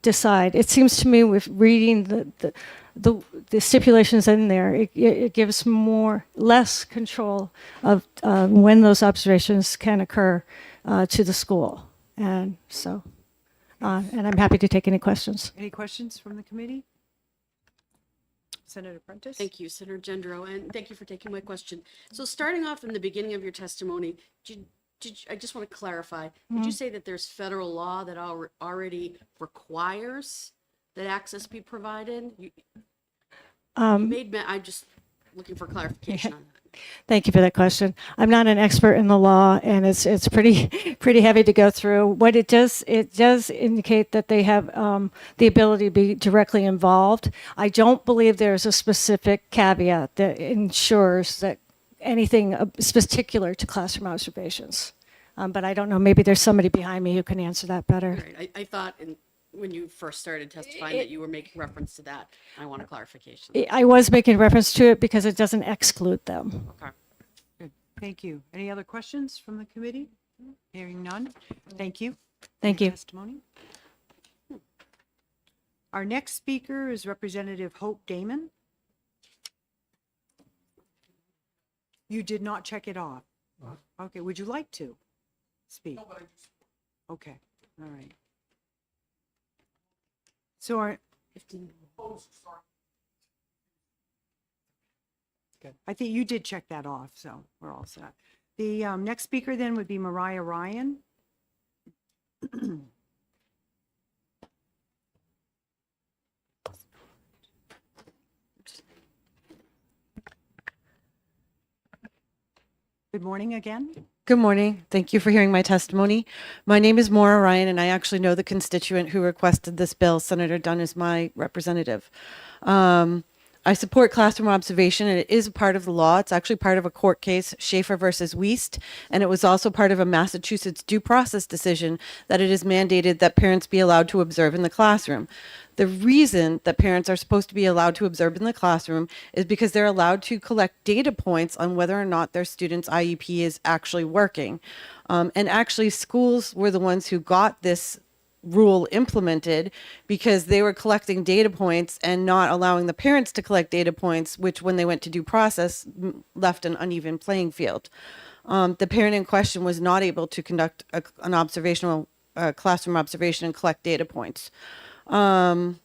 decide. It seems to me with reading the stipulations in there, it gives less control of when those observations can occur to the school. And so, and I'm happy to take any questions. Any questions from the committee? Senator Prentice? Thank you, Senator Gendro, and thank you for taking my question. So starting off in the beginning of your testimony, I just want to clarify, did you say that there's federal law that already requires that access be provided? You I'm just looking for clarification on that. Thank you for that question. I'm not an expert in the law, and it's pretty heavy to go through. What it does indicate that they have the ability to be directly involved. I don't believe there's a specific caveat that ensures that anything particular to classroom observations. But I don't know. Maybe there's somebody behind me who can answer that better. Right. I thought when you first started testifying that you were making reference to that. I want a clarification. I was making reference to it because it doesn't exclude them. Okay. Good. Thank you. Any other questions from the committee? Hearing none. Thank you. Thank for your you. Testimony. Our next speaker is Representative Hope Damon. You did not check it off. Okay. Would you like to speak? Okay. All right. So our, 15. I think you did check that off, so we're all set. The next speaker then would be Mariah Ryan. Good morning again. Good morning. Thank you for hearing my testimony. My name is Maura Ryan, and I actually know the constituent who requested this bill. Senator Dunn is my representative. I support classroom observation, and it is a part of the law. It's actually part of a court case, Schaefer versus Wiest, and it was also part of a Massachusetts due process decision that it is mandated that parents be allowed to observe in the classroom. The reason that parents are supposed to be allowed to observe in the classroom is because they're allowed to collect data points on whether or not their student's IEP is actually working. And actually, schools were the ones who got this rule implemented because they were collecting data points and not allowing the parents to collect data points, which when they went to due process left an uneven playing field. The parent in question was not able to conduct an observational classroom observation and collect data points. The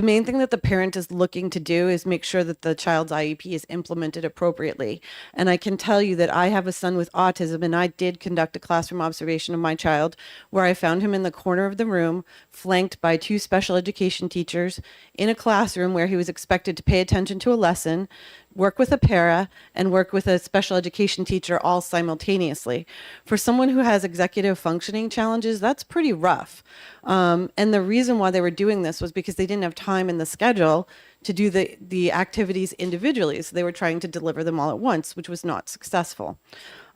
main thing that the parent is looking to do is make sure that the child's IEP is implemented appropriately. And I can tell you that I have a son with autism, and I did conduct a classroom observation of my child where I found him in the corner of the room, flanked by 2 special education teachers in a classroom where he was expected to pay attention to a lesson, work with a para, and work with a special education teacher all simultaneously. For someone who has executive functioning challenges, that's pretty rough. And the reason why they were doing this was because they didn't have time in the schedule to do the activities individually. So they were trying to deliver them all at once, which was not successful.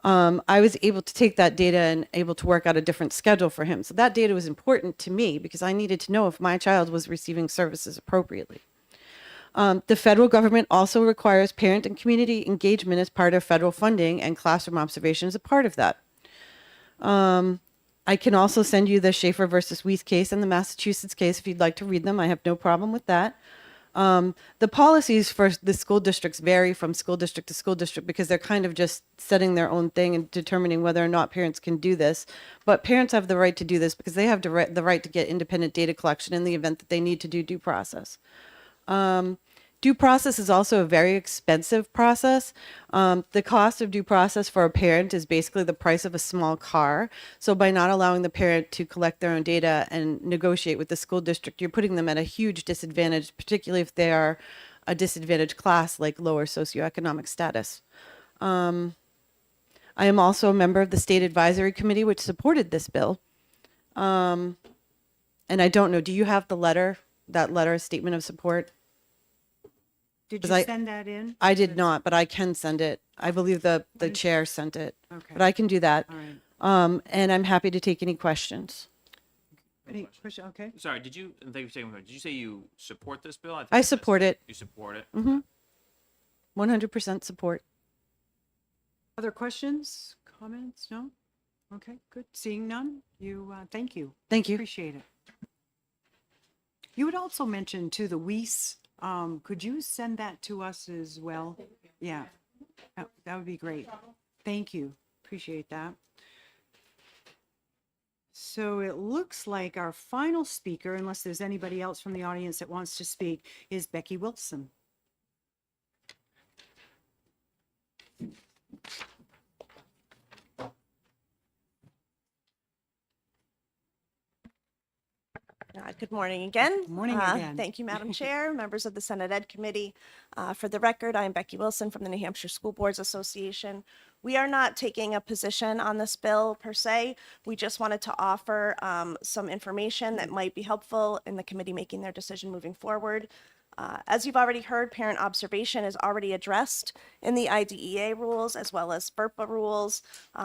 I was able to take that data and able to work out a different schedule for him. So that data was important to me because I needed to know if my child was receiving services appropriately. The federal government also requires parent and community engagement as part of federal funding, and classroom observation is a part of that. I can also send you the Schaefer versus Wiest case and the Massachusetts case if you'd like to read them. I have no problem with that. The policies for the school districts vary from school district to school district because they're kind of just setting their own thing and determining whether or not parents can do this. But parents have the right to do this because they have the right to get independent data collection in the event that they need to do due process. Due process is also a very expensive process. The cost of due process for a parent is basically the price of a small car. So by not allowing the parent to collect their own data and negotiate with the school district, you're putting them at a huge disadvantage, particularly if they are a disadvantaged class like lower socioeconomic status. I am also a member of the State Advisory Committee, which supported this bill. And I don't know, do you have the letter, statement of support? Did you send that in? I did not, but I can send it. I believe the chair sent it. Okay. But I can do that. All right. And I'm happy to take any questions. Any question? Okay. Sorry, did you, and thank you for taking my, did you say you support this bill? think I missed support it. You support it? 100% support. Other questions, comments? No? Okay, good. Seeing none, thank you. Thank you. Appreciate it. You had also mentioned to the Weiss, could you send that to us as well? Yeah, that would be great. Thank you. Appreciate that. So it looks like our final speaker, unless there's anybody else from the audience that wants to speak, is Becky Wilson. Good morning again. Good morning again. Thank you, Madam Chair, members of the Senate Ed Committee. For the record, I'm Becky Wilson from the New Hampshire School Boards Association. We are not taking a position on this bill per se. We just wanted to offer some information that might be helpful in the committee making their decision moving forward. As you've already heard, parent observation is already addressed in the IDEA rules as well as FERPA rules.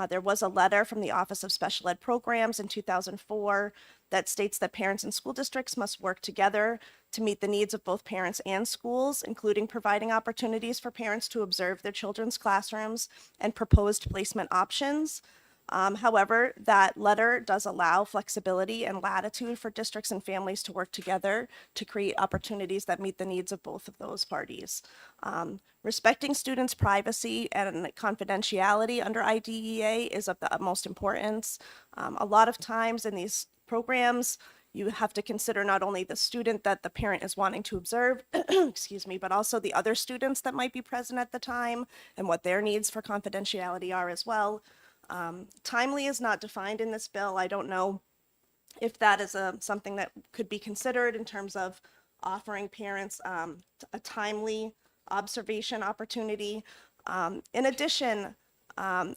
There was a letter from the Office of Special Ed Programs in 2004 that states that parents and school districts must work together to meet the needs of both parents and schools, including providing opportunities for parents to observe their children's classrooms and proposed placement options. However, that letter does allow flexibility and latitude for districts and families to work together to create opportunities that meet the needs of both of those parties. Respecting students' privacy and confidentiality under IDEA is of the utmost importance. A lot of times in these programs, you have to consider not only the student that the parent is wanting to observe, excuse me, but also the other students that might be present at the time and what their needs for confidentiality are as well. Timely is not defined in this bill. I don't know if that is something that could be considered in terms of offering parents a timely observation opportunity. In addition,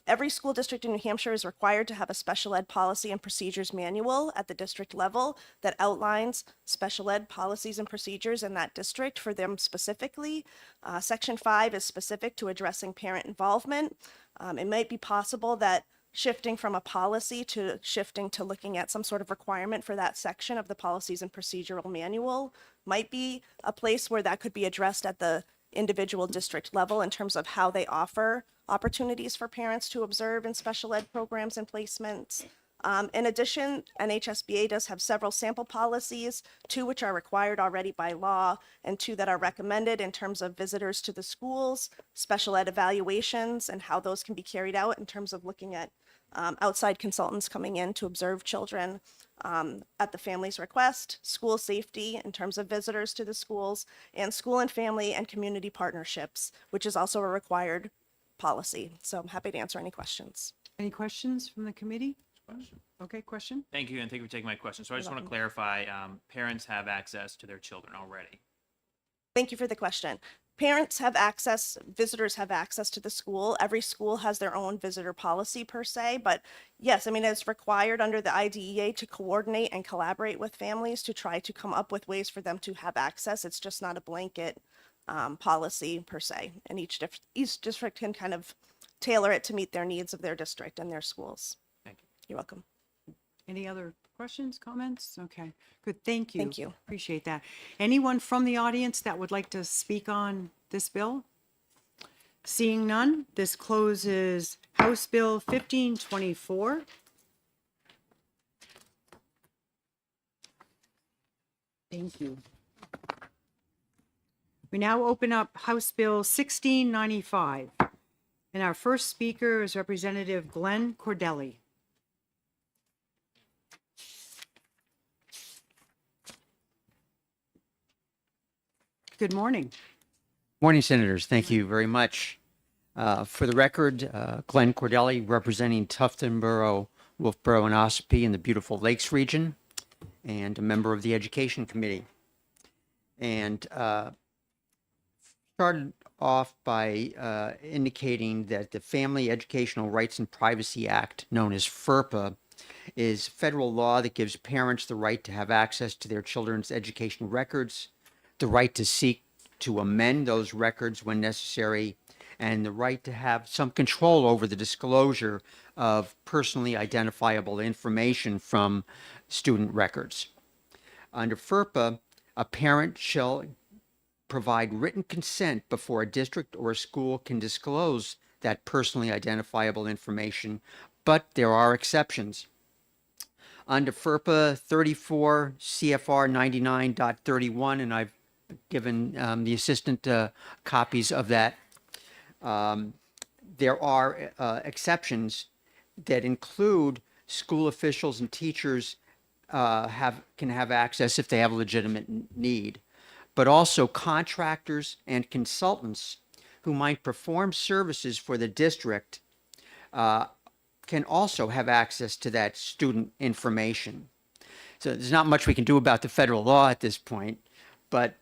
every school district in New Hampshire is required to have a special ed policy and procedures manual at the district level that outlines special ed policies and procedures in that district for them specifically. Section 5 is specific to addressing parent involvement. It might be possible that shifting from a policy to shifting to looking at some sort of requirement for that section of the policies and procedural manual might be a place where that could be addressed at the individual district level in terms of how they offer opportunities for parents to observe in special ed programs and placements. In addition, NHSBA does have several sample policies, 2 which are required already by law and 2 that are recommended in terms of visitors to the schools, special ed evaluations, and how those can be carried out in terms of looking at outside consultants coming in to observe children at the family's request, school safety in terms of visitors to the schools, and school and family and community partnerships, which is also a required policy. So I'm happy to answer any questions. Any questions from the committee? Okay, question? Thank you, and thank you for taking my question. So I just want to clarify, parents have access to their children already. Thank you for the question. Parents have access, visitors have access to the school. Every school has their own visitor policy per se, but yes, I mean, it's required under the IDEA to coordinate and collaborate with families to try to come up with ways for them to have access. It's just not a blanket policy per se, and each district can kind of tailor it to meet their needs of their district and their schools. Thank you. You're welcome. Any other questions, comments? Okay, good, thank you. Thank you. Appreciate that. Anyone from the audience that would like to speak on this bill? Seeing none, this closes House Bill 1524. Thank you. We now open up House Bill 1695. And our first speaker is Representative Glenn Cordelli. Good morning. Morning, Senators. Thank you very much. For the record, Glenn Cordelli, representing Tufton Borough, Wolfboro, and Ossipee in the beautiful Lakes region, and a member of the Education Committee. And started off by indicating that the Family Educational Rights and Privacy Act, known as FERPA, is federal law that gives parents the right to have access to their children's educational records, the right to seek to amend those records when necessary, and the right to have some control over the disclosure of personally identifiable information from student records. Under FERPA, a parent shall provide written consent before a district or a school can disclose that personally identifiable information, but there are exceptions. Under FERPA 34 CFR 99.31, and I've given the assistant copies of that, there are exceptions that include school officials and teachers can have access if they have a legitimate need, but also contractors and consultants who might perform services for the district can also have access to that student information. So there's not much we can do about the federal law at this point, but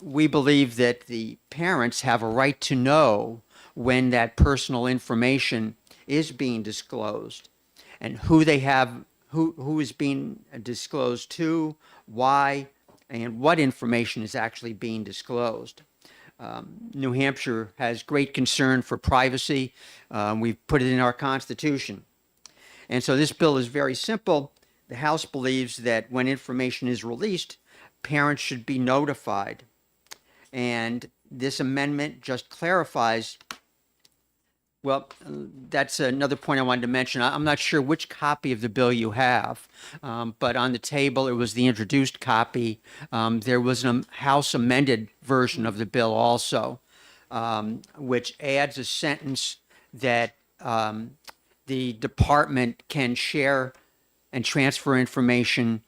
we believe that the parents have a right to know when that personal information is being disclosed and who they have, who is being disclosed to, why, and what information is actually being disclosed. New Hampshire has great concern for privacy. We've put it in our Constitution. And so this bill is very simple. The House believes that when information is released, parents should be notified. And this amendment just clarifies, well, that's another point I wanted to mention. I'm not sure which copy of the bill you have, but on the table, it was the introduced copy. There was a House amended version of the bill also, which adds a sentence that the department can share and transfer information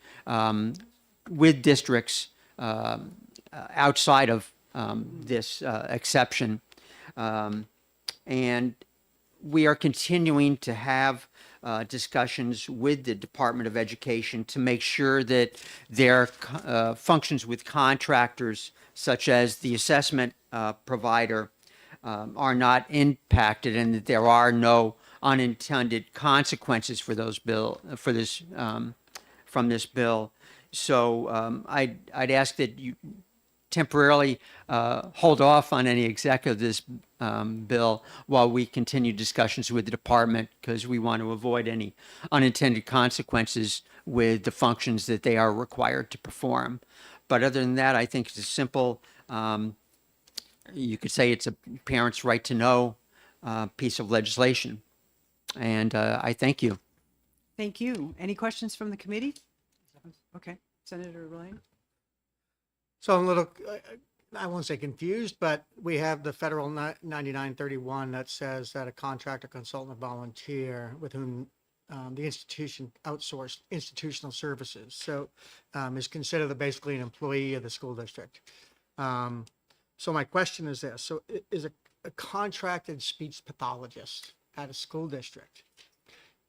with districts outside of this exception. And we are continuing to have discussions with the Department of Education to make sure that their functions with contractors, such as the assessment provider, are not impacted, and that there are no unintended consequences for those from this bill. So I'd ask that you temporarily hold off on any executive this bill while we continue discussions with the department, because we want to avoid any unintended consequences with the functions that they are required to perform. But other than that, I think it's a simple, you could say it's a parent's right to know piece of legislation. And I thank you. Thank you. Any questions from the committee? Okay, Senator Ryan. So I'm a little, I won't say confused, but we have the federal 9931 that says that a contractor, consultant, or volunteer with whom the institution outsourced institutional services, so is considered basically an employee of the school district. So my question is this: so is a contracted speech pathologist at a school district,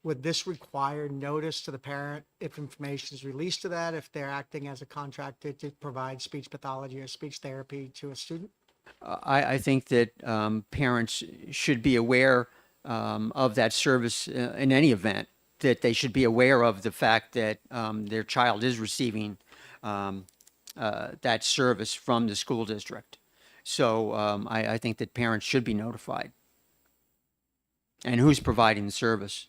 would this require notice to the parent if information is released to that, if they're acting as a contractor to provide speech pathology or speech therapy to a student? I think that parents should be aware of that service in any event, that they should be aware of the fact that their child is receiving that service from the school district. So I think that parents should be notified. And who's providing the service?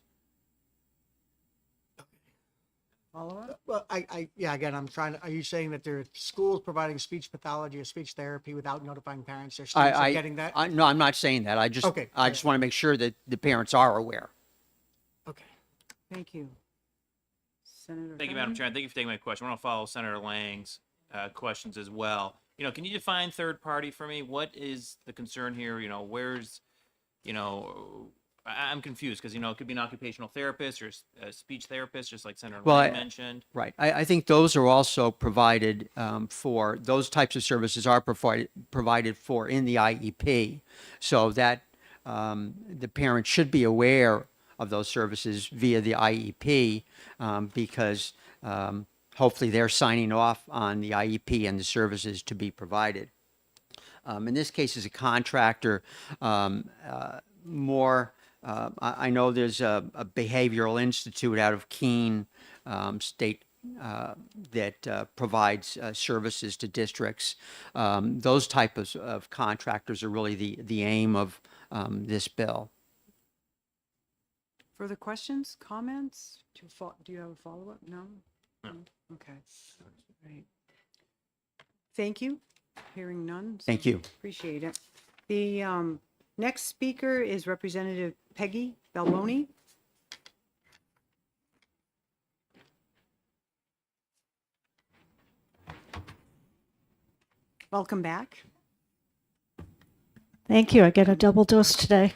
Follow up? Well, yeah, again, I'm trying to, are you saying that there are schools providing speech pathology or speech therapy without notifying parents? Their students are getting that? No, I'm not saying that. I just want to make sure that the parents are aware. Okay. Thank you. Senator. Thank you, Madam Chair. and Thank you for taking my question. I want to follow Senator Lang's questions as well. Can you define third party for me? What is the concern here? Where's, I'm confused because, it could be an occupational therapist or a speech therapist, just like Senator Lang mentioned. Right. I think those are also provided for, those types of services are provided for in the IEP, so that the parent should be aware of those services via the IEP, because hopefully they're signing off on the IEP and the services to be provided. In this case, as a contractor, I know there's a behavioral institute out of Keene State that provides services to districts. Those type of contractors are really the aim of this bill. Further questions, comments? Do you have a follow-up? No? No. Okay. Right. Thank you. Hearing none. so Thank you. Appreciate it. The next speaker is Representative Peggy Balboni. Welcome back. Thank you. I get a double dose today.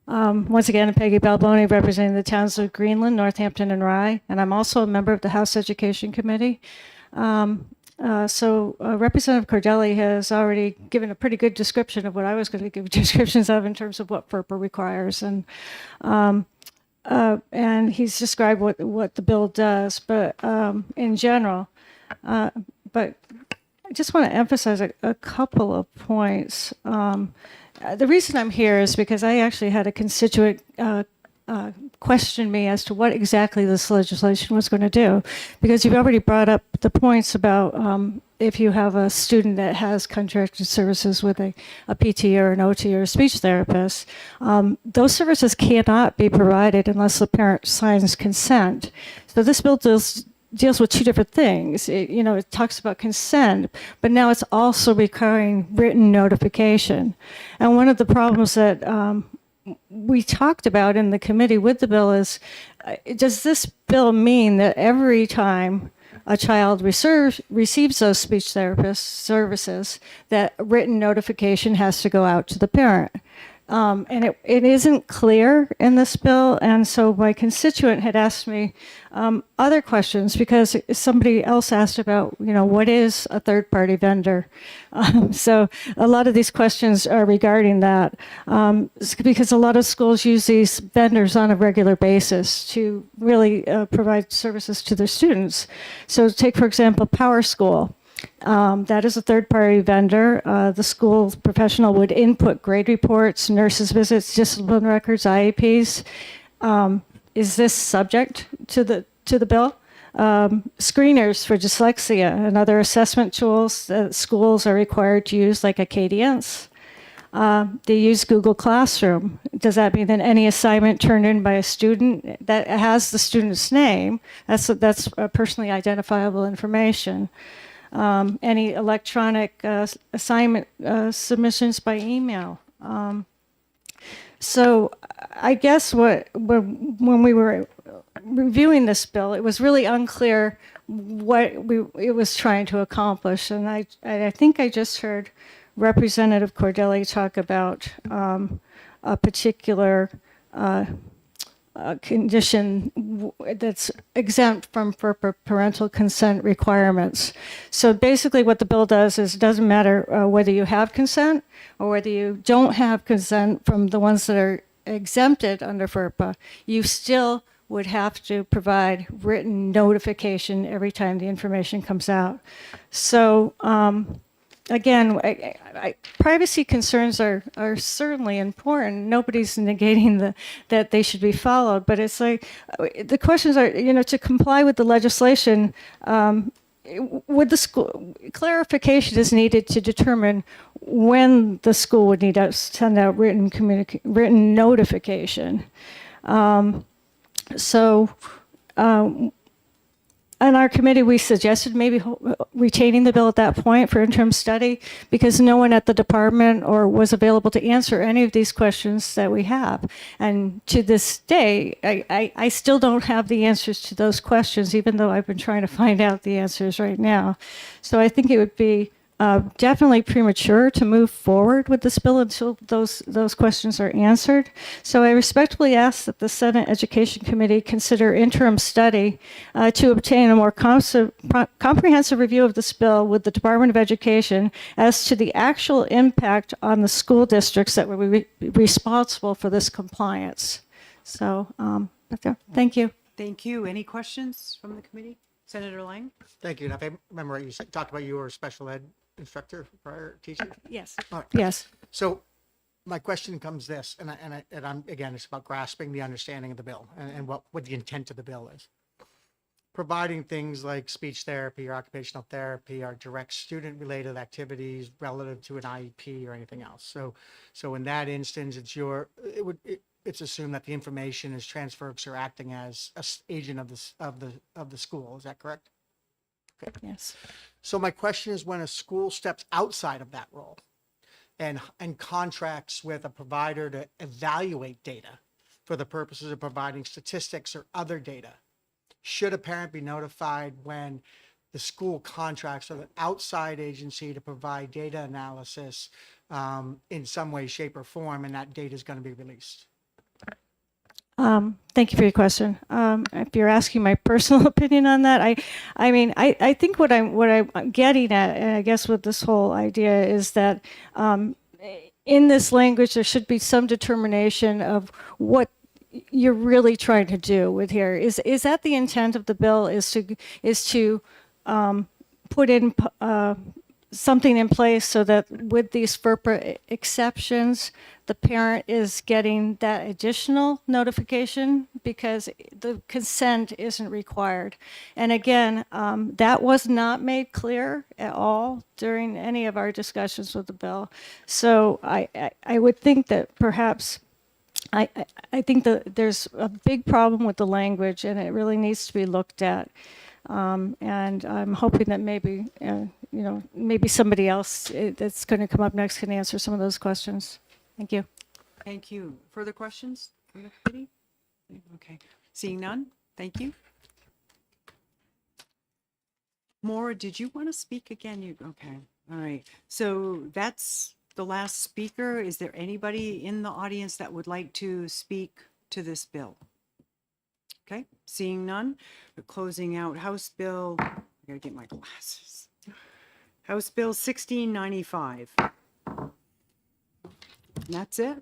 Once again, Peggy Balboni, representing the towns of Greenland, Northampton, and Rye, and I'm also a member of the House Education Committee. Representative Cordelli has already given a pretty good description of what I was going to give descriptions of in terms of what FERPA requires, and he's described what the bill does, but in general. But I just want to emphasize a couple of points. The reason I'm here is because I actually had a constituent question me as to what exactly this legislation was going to do, because you've already brought up the points about if you have a student that has contracted services with a PT or an OT or a speech therapist, those services cannot be provided unless the parent signs consent. So this bill deals with two different things. It talks about consent, but now it's also requiring written notification. And one of the problems that we talked about in the committee with the bill is, does this bill mean that every time a child receives those speech therapist services, that written notification has to go out to the parent? and it isn't clear in this bill. And so my constituent had asked me other questions because somebody else asked about, what is a third-party vendor? So a lot of these questions are regarding that because a lot of schools use these vendors on a regular basis to really provide services to their students. So take, for example, PowerSchool. That is a third-party vendor. The school professional would input grade reports, nurses' visits, discipline records, IEPs. Is this subject to the bill? Screeners for dyslexia and other assessment tools that schools are required to use, like Acadience. They use Google Classroom. Does that mean that any assignment turned in by a student that has the student's name, that's personally identifiable information? Any electronic assignment submissions by email. So I guess when we were reviewing this bill, it was really unclear what it was trying to accomplish. And I think I just heard Representative Cordelli talk about a particular condition that's exempt from parental consent requirements. So basically what the bill does is it doesn't matter whether you have consent or whether you don't have consent from the ones that are exempted under FERPA, you still would have to provide written notification every time the information comes out. So again, privacy concerns are certainly important. Nobody's negating that they should be followed, but it's like the questions are, to comply with the legislation, would the school clarification is needed to determine when the school would need to send out written notification. On our committee, we suggested maybe retaining the bill at that point for interim study because no one at the department or was available to answer any of these questions that we have. And to this day, I still don't have the answers to those questions, even though I've been trying to find out the answers right now. So I think it would be definitely premature to move forward with this bill until those questions are answered. So I respectfully ask that the Senate Education Committee consider interim study to obtain a more comprehensive review of this bill with the Department of Education as to the actual impact on the school districts that will be responsible for this compliance. So thank you. Thank you. Any questions from the committee? Senator Lang? Thank you. And if I remember, you talked about you were a special ed instructor, prior teacher? Yes. All right. Yes. So my question comes this, and I'm again, it's about grasping the understanding of the bill and what the intent of the bill is. Providing things like speech therapy or occupational therapy are direct student-related activities relative to an IEP or anything else. So in that instance, it's assumed that the information is transferred or acting as an agent of the school. Is that correct? Okay. Yes. So my question is, when a school steps outside of that role and contracts with a provider to evaluate data for the purposes of providing statistics or other data, should a parent be notified when the school contracts with an outside agency to provide data analysis in some way, shape, or form, and that data is going to be released? Thank you for your question. If you're asking my personal opinion on that, I think what I'm getting at, and I guess with this whole idea is that in this language there should be some determination of what you're really trying to do with here. Is that the intent of the bill? Is to put in something in place so that with these FERPA exceptions, the parent is getting that additional notification because the consent isn't required. And again, that was not made clear at all during any of our discussions with the bill. So I would think that perhaps I think that there's a big problem with the language and it really needs to be looked at. And I'm hoping that maybe, maybe somebody else that's going to come up next can answer some of those questions. Thank you. Thank you. Further questions from the committee? Okay. Seeing none, thank you. Maura, did you want to speak again? Okay. All right. So that's the last speaker. Is there anybody in the audience that would like to speak to this bill? Okay, seeing none, we're closing out House Bill, I gotta get my glasses. House Bill 1695. And that's it?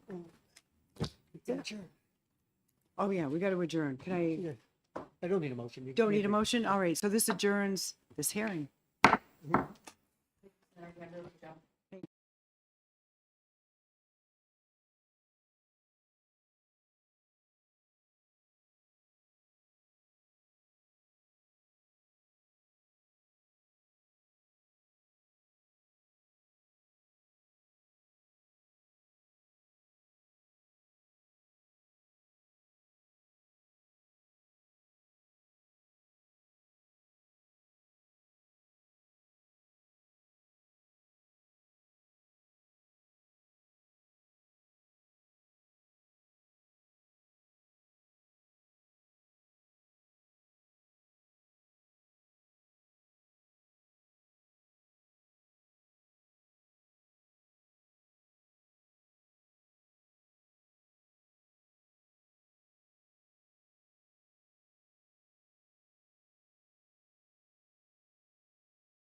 Oh, yeah, we gotta adjourn. Can I, I don't need a motion. You- don't you need a agree. motion? All right, so this adjourns this hearing.